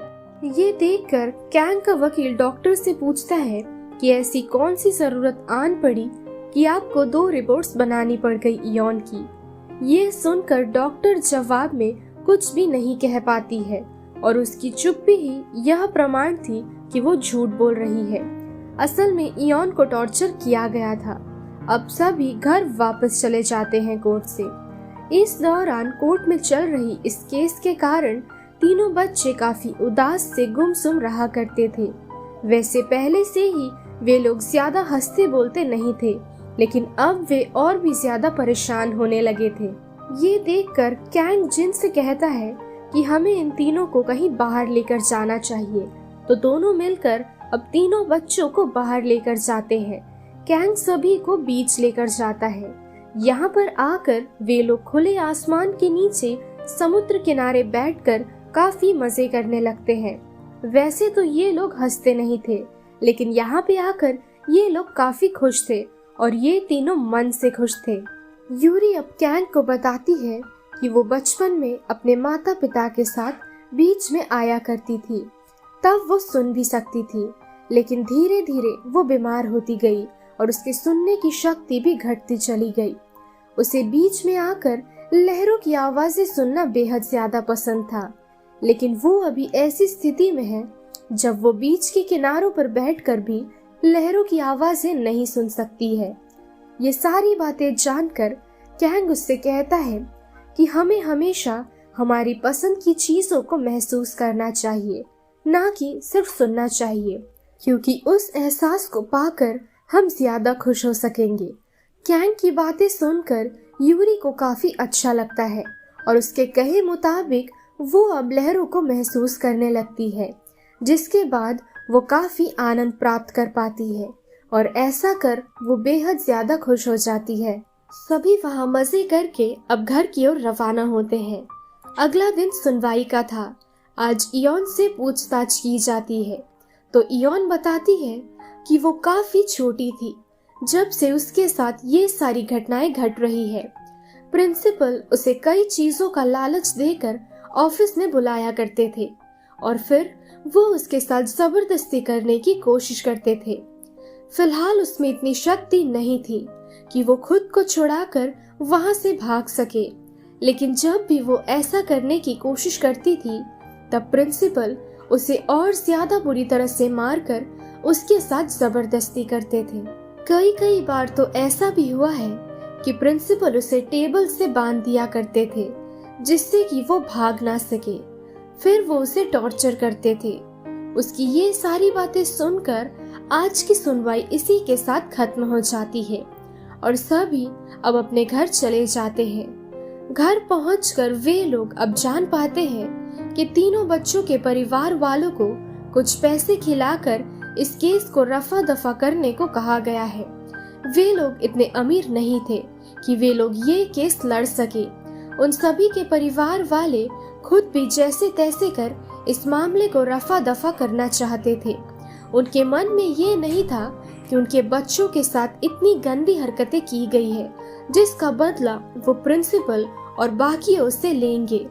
ये देखकर कैंग का वकील डॉक्टर से पूछता है कि ऐसी कौन सी जरूरत आन पड़ी कि आपको 2 रिपोर्ट्स बनानी पड़ गई इयॉन की। ये सुनकर डॉक्टर जवाब में कुछ भी नहीं कह पाती है और उसकी चुप्पी ही यह प्रमाण थी कि वो झूठ बोल रही है। असल में इयॉन को टॉर्चर किया गया था। अब सभी घर वापस चले जाते हैं कोर्ट से। इस दौरान कोर्ट में चल रही इस केस के कारण तीनों बच्चे काफी उदास से गुमसुम रहा करते थे। वैसे पहले से ही वे लोग ज्यादा हंसते बोलते नहीं थे, लेकिन अब वे और भी ज्यादा परेशान होने लगे थे। ये देखकर कैंग जिन से कहता है कि हमें इन तीनों को कहीं बाहर लेकर जाना चाहिए, तो दोनों मिलकर अब तीनों बच्चों को बाहर लेकर जाते हैं। कैंग सभी को बीच लेकर जाता है। यहाँ पर आकर वे लोग खुले आसमान के नीचे समुद्र किनारे बैठकर काफी मजे करने लगते हैं। वैसे तो ये लोग हंसते नहीं थे, लेकिन यहाँ पे आकर ये लोग काफी खुश थे और ये तीनों मन से खुश थे। यूरी अब कैंग को बताती है कि वो बचपन में अपने माता पिता के साथ बीच में आया करती थी, तब वो सुन भी सकती थी, लेकिन धीरे धीरे वो बीमार होती गई और उसके सुनने की शक्ति भी घटती चली गई। उसे बीच में आकर लहरों की आवाजें सुनना बेहद ज्यादा पसंद था, लेकिन वो अभी ऐसी स्थिति में है जब वो बीच के किनारों पर बैठकर भी लहरों की आवाजें नहीं सुन सकती है। ये सारी बातें जानकर कैंग उससे कहता है कि हमें हमेशा हमारी पसंद की चीजों को महसूस करना चाहिए, ना कि सिर्फ सुनना चाहिए, क्योंकि उस एहसास को पाकर हम ज्यादा खुश हो सकेंगे। कैंग की बातें सुनकर यूरी को काफी अच्छा लगता है और उसके कहे मुताबिक वो अब लहरों को महसूस करने लगती है, जिसके बाद वो काफी आनंद प्राप्त कर पाती है और ऐसा कर वो बेहद ज्यादा खुश हो जाती है। सभी वहाँ मजे करके अब घर की ओर रवाना होते हैं। अगला दिन सुनवाई का था। आज इयोन से पूछताछ की जाती है तो इयोन बताती है कि वो काफी छोटी थी जब से उसके साथ ये सारी घटनाएं घट रही है। प्रिंसिपल उसे कई चीजों का लालच देकर ऑफिस में बुलाया करते थे और फिर वो उसके साथ जबरदस्ती करने की कोशिश करते थे। फिलहाल उसमें इतनी शक्ति नहीं थी कि वो खुद को छुड़ाकर वहां से भाग सके, लेकिन जब भी वो ऐसा करने की कोशिश करती थी तब प्रिंसिपल उसे और ज्यादा बुरी तरह से मारकर उसके साथ जबरदस्ती करते थे। कई बार तो ऐसा भी हुआ है कि प्रिंसिपल उसे टेबल से बांध दिया करते थे जिससे कि वो भाग ना सके। फिर वो उसे टॉर्चर करते थे। उसकी ये सारी बातें सुनकर आज की सुनवाई इसी के साथ खत्म हो जाती है और सभी अब अपने घर चले जाते हैं। घर पहुंचकर वे लोग अब जान पाते हैं कि तीनों बच्चों के परिवार वालों को कुछ पैसे खिलाकर इस केस को रफा दफा करने को कहा गया है। वे लोग इतने अमीर नहीं थे कि वे लोग ये केस लड़ सके। उन सभी के परिवार वाले खुद भी जैसे तैसे कर इस मामले को रफा दफा करना चाहते थे। उनके मन में ये नहीं था कि उनके बच्चों के साथ इतनी गंदी हरकतें की गई है जिसका बदला वो प्रिंसिपल और बाकियों से लेंगे,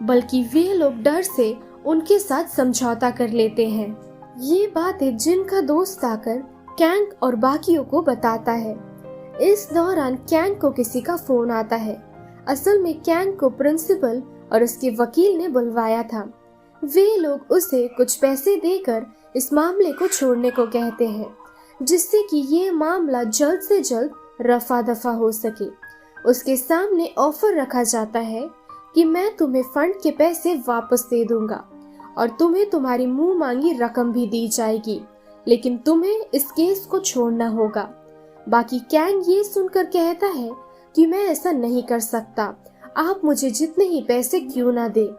बल्कि वे लोग डर से उनके साथ समझौता कर लेते हैं। ये बातें जिनका दोस्त आकर कैंग और बाकियों को बताता है। इस दौरान कैंग को किसी का फोन आता है। असल में कैंग को प्रिंसिपल और उसके वकील ने बुलवाया था। वे लोग उसे कुछ पैसे देकर इस मामले को छोड़ने को कहते हैं जिससे कि ये मामला जल्द से जल्द रफा दफा हो सके। उसके सामने ऑफर रखा जाता है कि मैं तुम्हें फंड के पैसे वापस दे दूंगा और तुम्हें तुम्हारी मुंह मांगी रकम भी दी जाएगी, लेकिन तुम्हें इस केस को छोड़ना होगा। बाकी कैंग ये सुनकर कहता है कि मैं ऐसा नहीं कर सकता, आप मुझे जितने ही पैसे क्यों ना दे।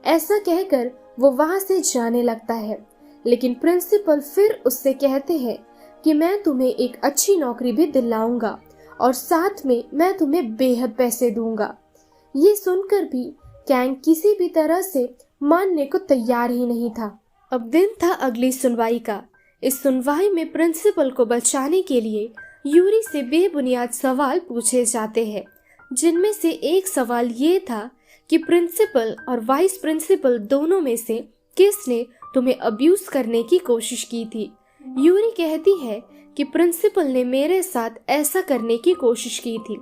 ऐसा कहकर वो वहां से जाने लगता है, लेकिन प्रिंसिपल फिर उससे कहते हैं कि मैं तुम्हें एक अच्छी नौकरी भी दिलाऊंगा और साथ में मैं तुम्हें बेहद पैसे दूंगा। ये सुनकर भी कैंग किसी भी तरह से मानने को तैयार ही नहीं था। अब दिन था अगली सुनवाई का। इस सुनवाई में प्रिंसिपल को बचाने के लिए यूरी से बेबुनियाद सवाल पूछे जाते हैं, जिनमें से एक सवाल ये था कि प्रिंसिपल और वाइस प्रिंसिपल दोनों में से किसने तुम्हें अब्यूज करने की कोशिश की थी। यूरी कहती है कि प्रिंसिपल ने मेरे साथ ऐसा करने की कोशिश की थी।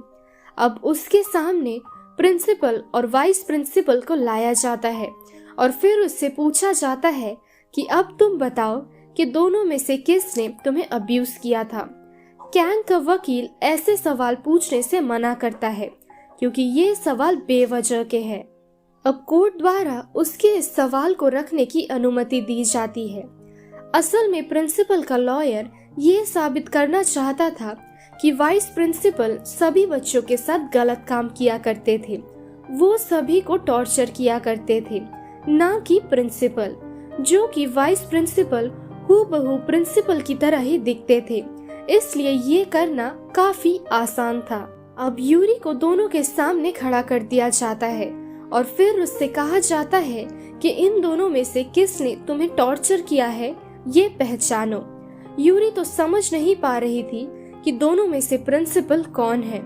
अब उसके सामने प्रिंसिपल और वाइस प्रिंसिपल को लाया जाता है और फिर उससे पूछा जाता है कि अब तुम बताओ कि दोनों में से किसने तुम्हें अब्यूज किया था। कैंग का वकील ऐसे सवाल पूछने से मना करता है क्योंकि ये सवाल बेवजह के हैं। अब कोर्ट द्वारा उसके इस सवाल को रखने की अनुमति दी जाती है। असल में प्रिंसिपल का लॉयर ये साबित करना चाहता था कि वाइस प्रिंसिपल सभी बच्चों के साथ गलत काम किया करते थे। वो सभी को टॉर्चर किया करते थे, ना कि प्रिंसिपल, जो कि वाइस प्रिंसिपल हूबहू प्रिंसिपल की तरह ही दिखते थे। इसलिए ये करना काफी आसान था। अब यूरी को दोनों के सामने खड़ा कर दिया जाता है और फिर उससे कहा जाता है कि इन दोनों में से किसने तुम्हें टॉर्चर किया है ये पहचानो। यूरी तो समझ नहीं पा रही थी कि दोनों में से प्रिंसिपल कौन है,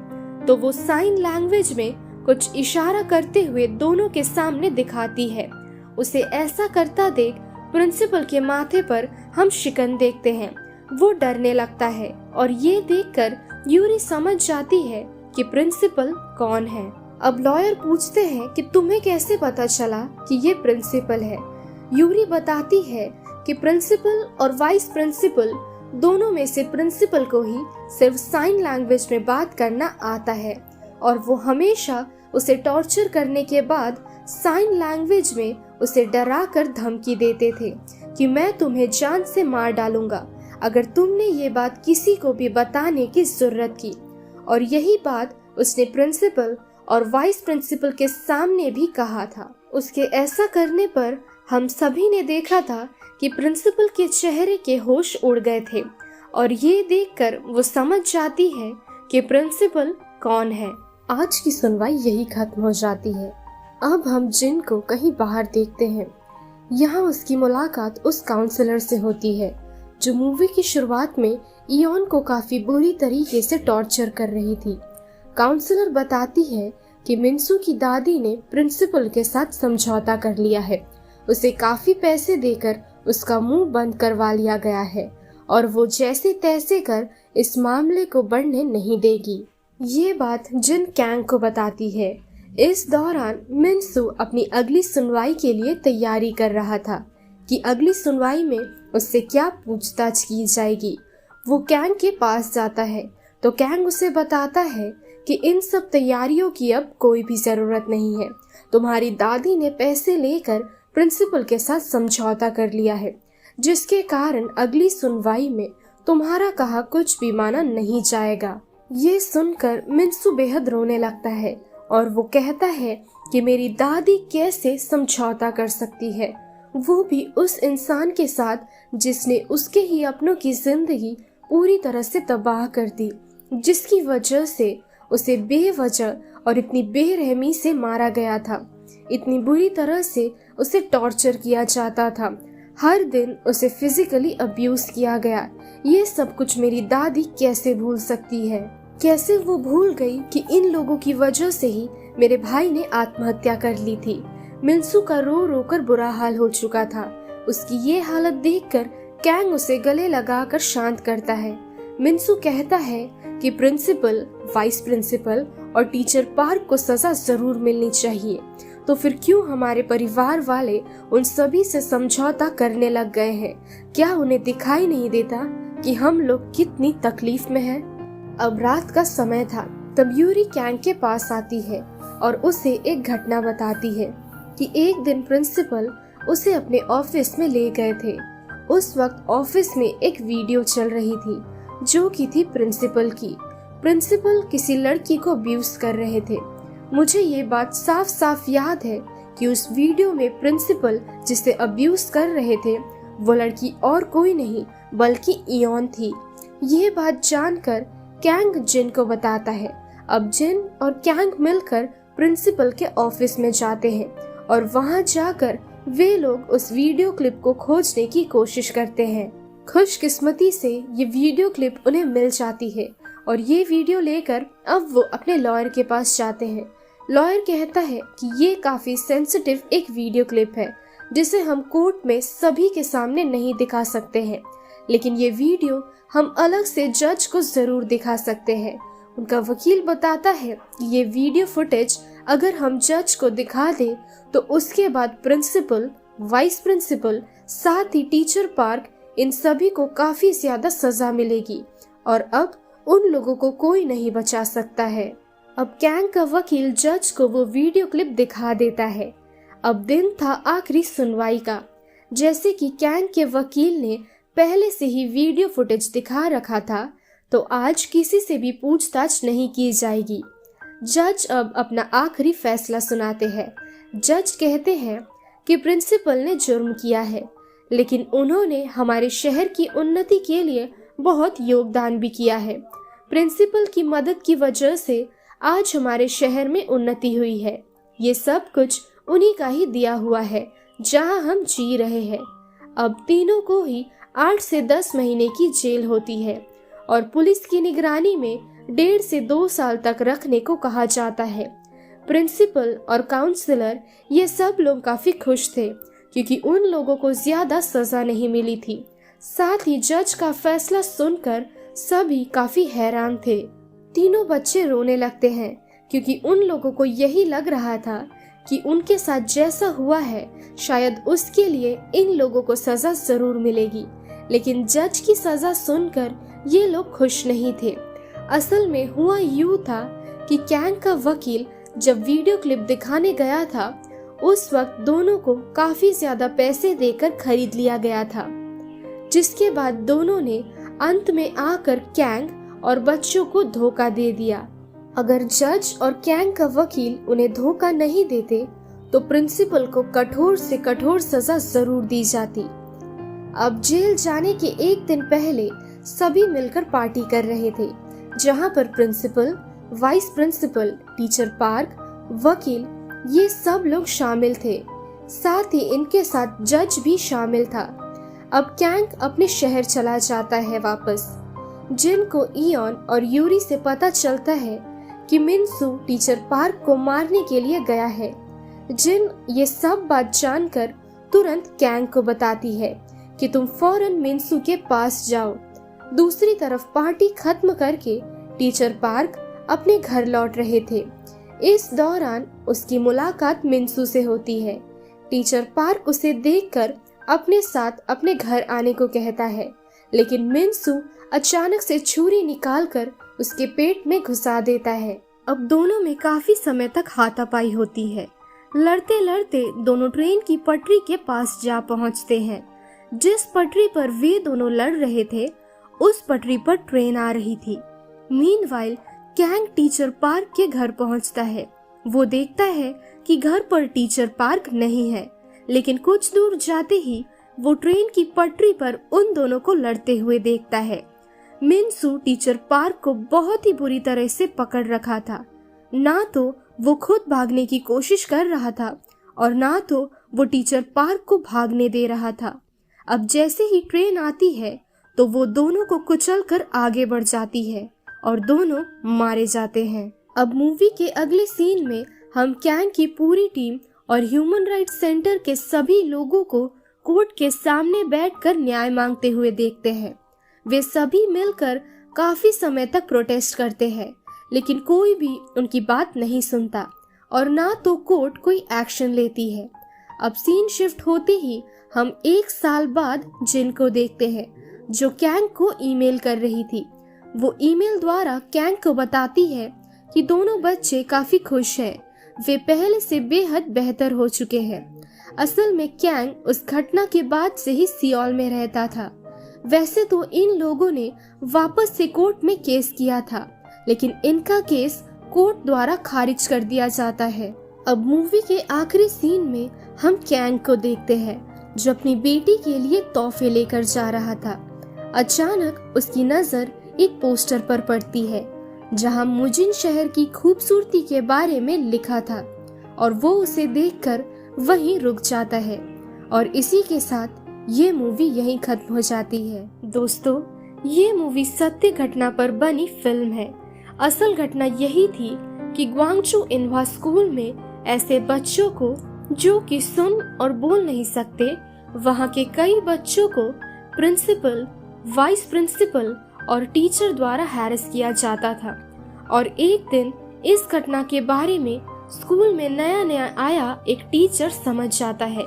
तो वो साइन लैंग्वेज में कुछ इशारा करते हुए दोनों के सामने दिखाती है। उसे ऐसा करता देख प्रिंसिपल के माथे पर हम शिकन देखते हैं। वो डरने लगता है और ये देखकर यूरी समझ जाती है कि प्रिंसिपल कौन है। अब लॉयर पूछते हैं कि तुम्हें कैसे पता चला कि ये प्रिंसिपल है। यूरी बताती है कि प्रिंसिपल और वाइस प्रिंसिपल दोनों में से प्रिंसिपल को ही सिर्फ साइन लैंग्वेज में बात करना आता है और वो हमेशा उसे टॉर्चर करने के बाद साइन लैंग्वेज में उसे डरा कर धमकी देते थे कि मैं तुम्हें जान से मार डालूंगा अगर तुमने ये बात किसी को भी बताने की जरूरत की। और यही बात उसने प्रिंसिपल और वाइस प्रिंसिपल के सामने भी कहा था। उसके ऐसा करने पर हम सभी ने देखा था कि प्रिंसिपल के चेहरे के होश उड़ गए थे और ये देखकर वो समझ जाती है कि प्रिंसिपल कौन है। आज की सुनवाई यही खत्म हो जाती है। अब हम जिन को कहीं बाहर देखते हैं। यहाँ उसकी मुलाकात उस काउंसलर से होती है जो मूवी की शुरुआत में इयोन को काफी बुरी तरीके से टॉर्चर कर रही थी। काउंसलर बताती है कि मिन्सू की दादी ने प्रिंसिपल के साथ समझौता कर लिया है। उसे काफी पैसे देकर उसका मुंह बंद करवा लिया गया है और वो जैसे तैसे कर इस मामले को बढ़ने नहीं देगी। ये बात जिन कैंग को बताती है। इस दौरान मिन्सू अपनी अगली सुनवाई के लिए तैयारी कर रहा था कि अगली सुनवाई में उससे क्या पूछताछ की जाएगी। वो कैंग के पास जाता है तो कैंग उसे बताता है कि इन सब तैयारियों की अब कोई भी जरूरत नहीं है। तुम्हारी दादी ने पैसे लेकर प्रिंसिपल के साथ समझौता कर लिया है जिसके कारण अगली सुनवाई में तुम्हारा कहा कुछ भी माना नहीं जाएगा। ये सुनकर मिन्सू बेहद रोने लगता है और वो कहता है कि मेरी दादी कैसे समझौता कर सकती है, वो भी उस इंसान के साथ जिसने उसके ही अपनों की जिंदगी पूरी तरह से तबाह कर दी, जिसकी वजह से उसे बेवजह और इतनी बेरहमी से मारा गया था। इतनी बुरी तरह से उसे टॉर्चर किया जाता था, हर दिन उसे फिजिकली अब्यूज किया गया। ये सब कुछ मेरी दादी कैसे भूल सकती है? कैसे वो भूल गई कि इन लोगों की वजह से ही मेरे भाई ने आत्महत्या कर ली थी। मिन्सू का रो रो कर बुरा हाल हो चुका था। उसकी ये हालत देखकर कैंग उसे गले लगाकर शांत करता है। मिन्सू कहता है कि प्रिंसिपल, वाइस प्रिंसिपल और टीचर पार्क को सजा जरूर मिलनी चाहिए। तो फिर क्यों हमारे परिवार वाले उन सभी से समझौता करने लग गए हैं? क्या उन्हें दिखाई नहीं देता कि हम लोग कितनी तकलीफ में हैं? अब रात का समय था तब यूरी कैंग के पास आती है और उसे एक घटना बताती है कि एक दिन प्रिंसिपल उसे अपने ऑफिस में ले गए थे। उस वक्त ऑफिस में एक वीडियो चल रही थी जो कि थी प्रिंसिपल की। प्रिंसिपल किसी लड़की को अब्यूज कर रहे थे। मुझे ये बात साफ साफ याद है कि उस वीडियो में प्रिंसिपल जिसे अब्यूज कर रहे थे वो लड़की और कोई नहीं बल्कि इयोन थी। ये बात जानकर कैंग जिन को बताता है। अब जिन और कैंग मिलकर प्रिंसिपल के ऑफिस में जाते हैं और वहां जाकर वे लोग उस वीडियो क्लिप को खोजने की कोशिश करते हैं। खुशकिस्मती से ये वीडियो क्लिप उन्हें मिल जाती है और ये वीडियो लेकर अब वो अपने लॉयर के पास जाते हैं। लॉयर कहता है कि ये काफी सेंसिटिव एक वीडियो क्लिप है जिसे हम कोर्ट में सभी के सामने नहीं दिखा सकते हैं, लेकिन ये वीडियो हम अलग से जज को जरूर दिखा सकते हैं। उनका वकील बताता है कि ये वीडियो फुटेज अगर हम जज को दिखा दे तो उसके बाद प्रिंसिपल, वाइस प्रिंसिपल, साथ ही टीचर पार्क, इन सभी को काफी ज्यादा सजा मिलेगी और अब उन लोगों को कोई नहीं बचा सकता है। अब कैंग का वकील जज को वो वीडियो क्लिप दिखा देता है। अब दिन था आखिरी सुनवाई का। जैसे कि कैंग के वकील ने पहले से ही वीडियो फुटेज दिखा रखा था तो आज किसी से भी पूछताछ नहीं की जाएगी। जज अब अपना आखिरी फैसला सुनाते हैं। जज कहते हैं कि प्रिंसिपल ने जुर्म किया है, लेकिन उन्होंने हमारे शहर की उन्नति के लिए बहुत योगदान भी किया है। प्रिंसिपल की मदद की वजह से आज हमारे शहर में उन्नति हुई है। ये सब कुछ उन्हीं का ही दिया हुआ है जहां हम जी रहे हैं। अब तीनों को ही 8 से 10 महीने की जेल होती है और पुलिस की निगरानी में 1.5 से 2 साल तक रखने को कहा जाता है। प्रिंसिपल और काउंसलर ये सब लोग काफी खुश थे क्योंकि उन लोगों को ज्यादा सजा नहीं मिली थी। साथ ही जज का फैसला सुनकर सभी काफी हैरान थे। तीनों बच्चे रोने लगते हैं क्योंकि उन लोगों को यही लग रहा था कि उनके साथ जैसा हुआ है शायद उसके लिए इन लोगों को सजा जरूर मिलेगी। लेकिन जज की सजा सुनकर ये लोग खुश नहीं थे। असल में हुआ यूं था कि कैंग का वकील जब वीडियो क्लिप दिखाने गया था उस वक्त दोनों को काफी ज्यादा पैसे देकर खरीद लिया गया था, जिसके बाद दोनों ने अंत में आकर कैंग और बच्चों को धोखा दे दिया। अगर जज और कैंग का वकील उन्हें धोखा नहीं देते तो प्रिंसिपल को कठोर से कठोर सजा जरूर दी जाती। अब जेल जाने के एक दिन पहले सभी मिलकर पार्टी कर रहे थे, जहां पर principal, vice principal, teacher park, वकील ये सब लोग शामिल थे। साथ ही इनके साथ जज भी शामिल था। अब कैंग अपने शहर चला जाता है वापस। जिन को इयॉन और यूरी से पता चलता है कि मिन्सू टीचर पार्क को मारने के लिए गया है। जिन ये सब बात जानकर तुरंत कैंग को बताती है कि तुम फौरन मिन्सू के पास जाओ। दूसरी तरफ पार्टी खत्म करके टीचर पार्क अपने घर लौट रहे थे। इस दौरान उसकी मुलाकात मिन्सू से होती है। टीचर पार्क उसे देखकर अपने साथ अपने घर आने को कहता है, लेकिन मिन्सू अचानक से छुरी निकालकर उसके पेट में घुसा देता है। अब दोनों में काफी समय तक हाथापाई होती है। लड़ते लड़ते दोनों ट्रेन की पटरी के पास जा पहुंचते हैं। जिस पटरी पर वे दोनों लड़ रहे थे उस पटरी पर ट्रेन आ रही थी। मीनवाइल कैंग टीचर पार्क के घर पहुंचता है। वो देखता है कि घर पर टीचर पार्क नहीं है, लेकिन कुछ दूर जाते ही वो ट्रेन की पटरी पर उन दोनों को लड़ते हुए देखता है। मिन्सू टीचर पार्क को बहुत ही बुरी तरह से पकड़ रखा था। ना तो वो खुद भागने की कोशिश कर रहा था और ना तो वो टीचर पार्क को भागने दे रहा था। अब जैसे ही ट्रेन आती है तो वो दोनों को कुचलकर आगे बढ़ जाती है और दोनों मारे जाते हैं। अब मूवी के अगले सीन में हम कैंग की पूरी टीम और ह्यूमन राइट्स सेंटर के सभी लोगों को कोर्ट के सामने बैठकर न्याय मांगते हुए देखते हैं। वे सभी मिलकर काफी समय तक प्रोटेस्ट करते हैं, लेकिन कोई भी उनकी बात नहीं सुनता और ना तो कोर्ट कोई एक्शन लेती है। अब सीन शिफ्ट होते ही हम 1 साल बाद जिन को देखते हैं, जो कैंग को ईमेल कर रही थी। वो ईमेल द्वारा कैंग को बताती है कि दोनों बच्चे काफी खुश हैं। वे पहले से बेहद बेहतर हो चुके हैं। असल में कैंग उस घटना के बाद से ही सियोल में रहता था। वैसे तो इन लोगों ने वापस से कोर्ट में केस किया था, लेकिन इनका केस कोर्ट द्वारा खारिज कर दिया जाता है। अब मूवी के आखिरी सीन में हम कैंग को देखते हैं, जो अपनी बेटी के लिए तोहफे लेकर जा रहा था। अचानक उसकी नजर एक पोस्टर पर पड़ती है, जहां मुजिन शहर की खूबसूरती के बारे में लिखा था और वो उसे देखकर वहीं रुक जाता है। और इसी के साथ ये मूवी यहीं खत्म हो जाती है। दोस्तों, ये मूवी सत्य घटना पर बनी फिल्म है। असल घटना यही थी कि ग्वांगचू इन्वा स्कूल में ऐसे बच्चों को जो कि सुन और बोल नहीं सकते, वहाँ के कई बच्चों को प्रिंसिपल, वाइस प्रिंसिपल और टीचर द्वारा हैरेस किया जाता था। और एक दिन इस घटना के बारे में स्कूल में नया नया आया एक टीचर समझ जाता है,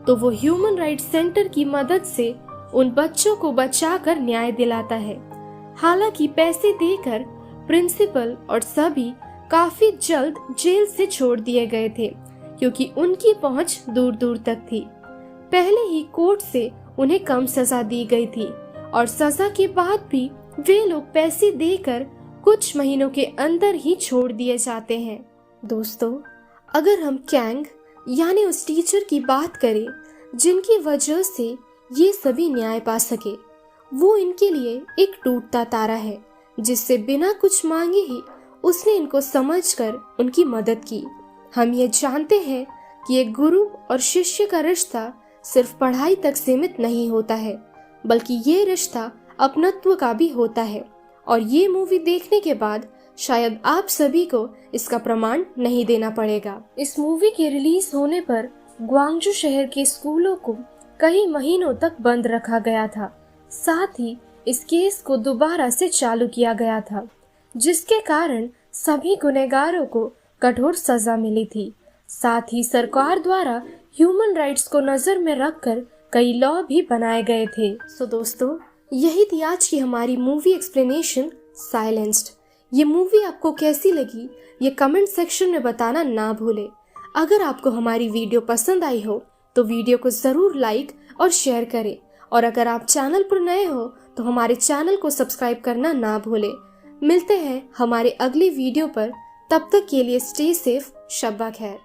तो वो ह्यूमन राइट्स सेंटर की मदद से उन बच्चों को बचाकर न्याय दिलाता है। हालांकि पैसे देकर प्रिंसिपल और सभी काफी जल्द जेल से छोड़ दिए गए थे, क्योंकि उनकी पहुंच दूर दूर तक थी। पहले ही कोर्ट से उन्हें कम सजा दी गई थी और सजा के बाद भी वे लोग पैसे देकर कुछ महीनों के अंदर ही छोड़ दिए जाते हैं। दोस्तों, अगर हम कैंग यानी उस टीचर की बात करें जिनकी वजह से ये सभी न्याय पा सके, वो इनके लिए एक टूटता तारा है, जिससे बिना कुछ मांगे ही उसने इनको समझकर उनकी मदद की। हम ये जानते हैं कि एक गुरु और शिष्य का रिश्ता सिर्फ पढ़ाई तक सीमित नहीं होता है, बल्कि ये रिश्ता अपनत्व का भी होता है। और ये मूवी देखने के बाद शायद आप सभी को इसका प्रमाण नहीं देना पड़ेगा। इस मूवी के रिलीज होने पर ग्वांगजू शहर के स्कूलों को कई महीनों तक बंद रखा गया था, साथ ही इस केस को दोबारा से चालू किया गया था, जिसके कारण सभी गुनहगारों को कठोर सजा मिली थी। साथ ही सरकार द्वारा ह्यूमन राइट्स को नजर में रखकर कई लॉ भी बनाए गए थे। सो दोस्तों, यही थी आज की हमारी मूवी एक्सप्लेनेशन साइलेंस्ड। ये मूवी आपको कैसी लगी ये कमेंट सेक्शन में बताना ना भूले। अगर आपको हमारी वीडियो पसंद आई हो तो वीडियो को जरूर लाइक और शेयर करें, और अगर आप चैनल पर नए हो तो हमारे चैनल को सब्सक्राइब करना ना भूले। मिलते हैं हमारे अगली वीडियो पर, तब तक के लिए स्टे सेफ, शब्बा खैर।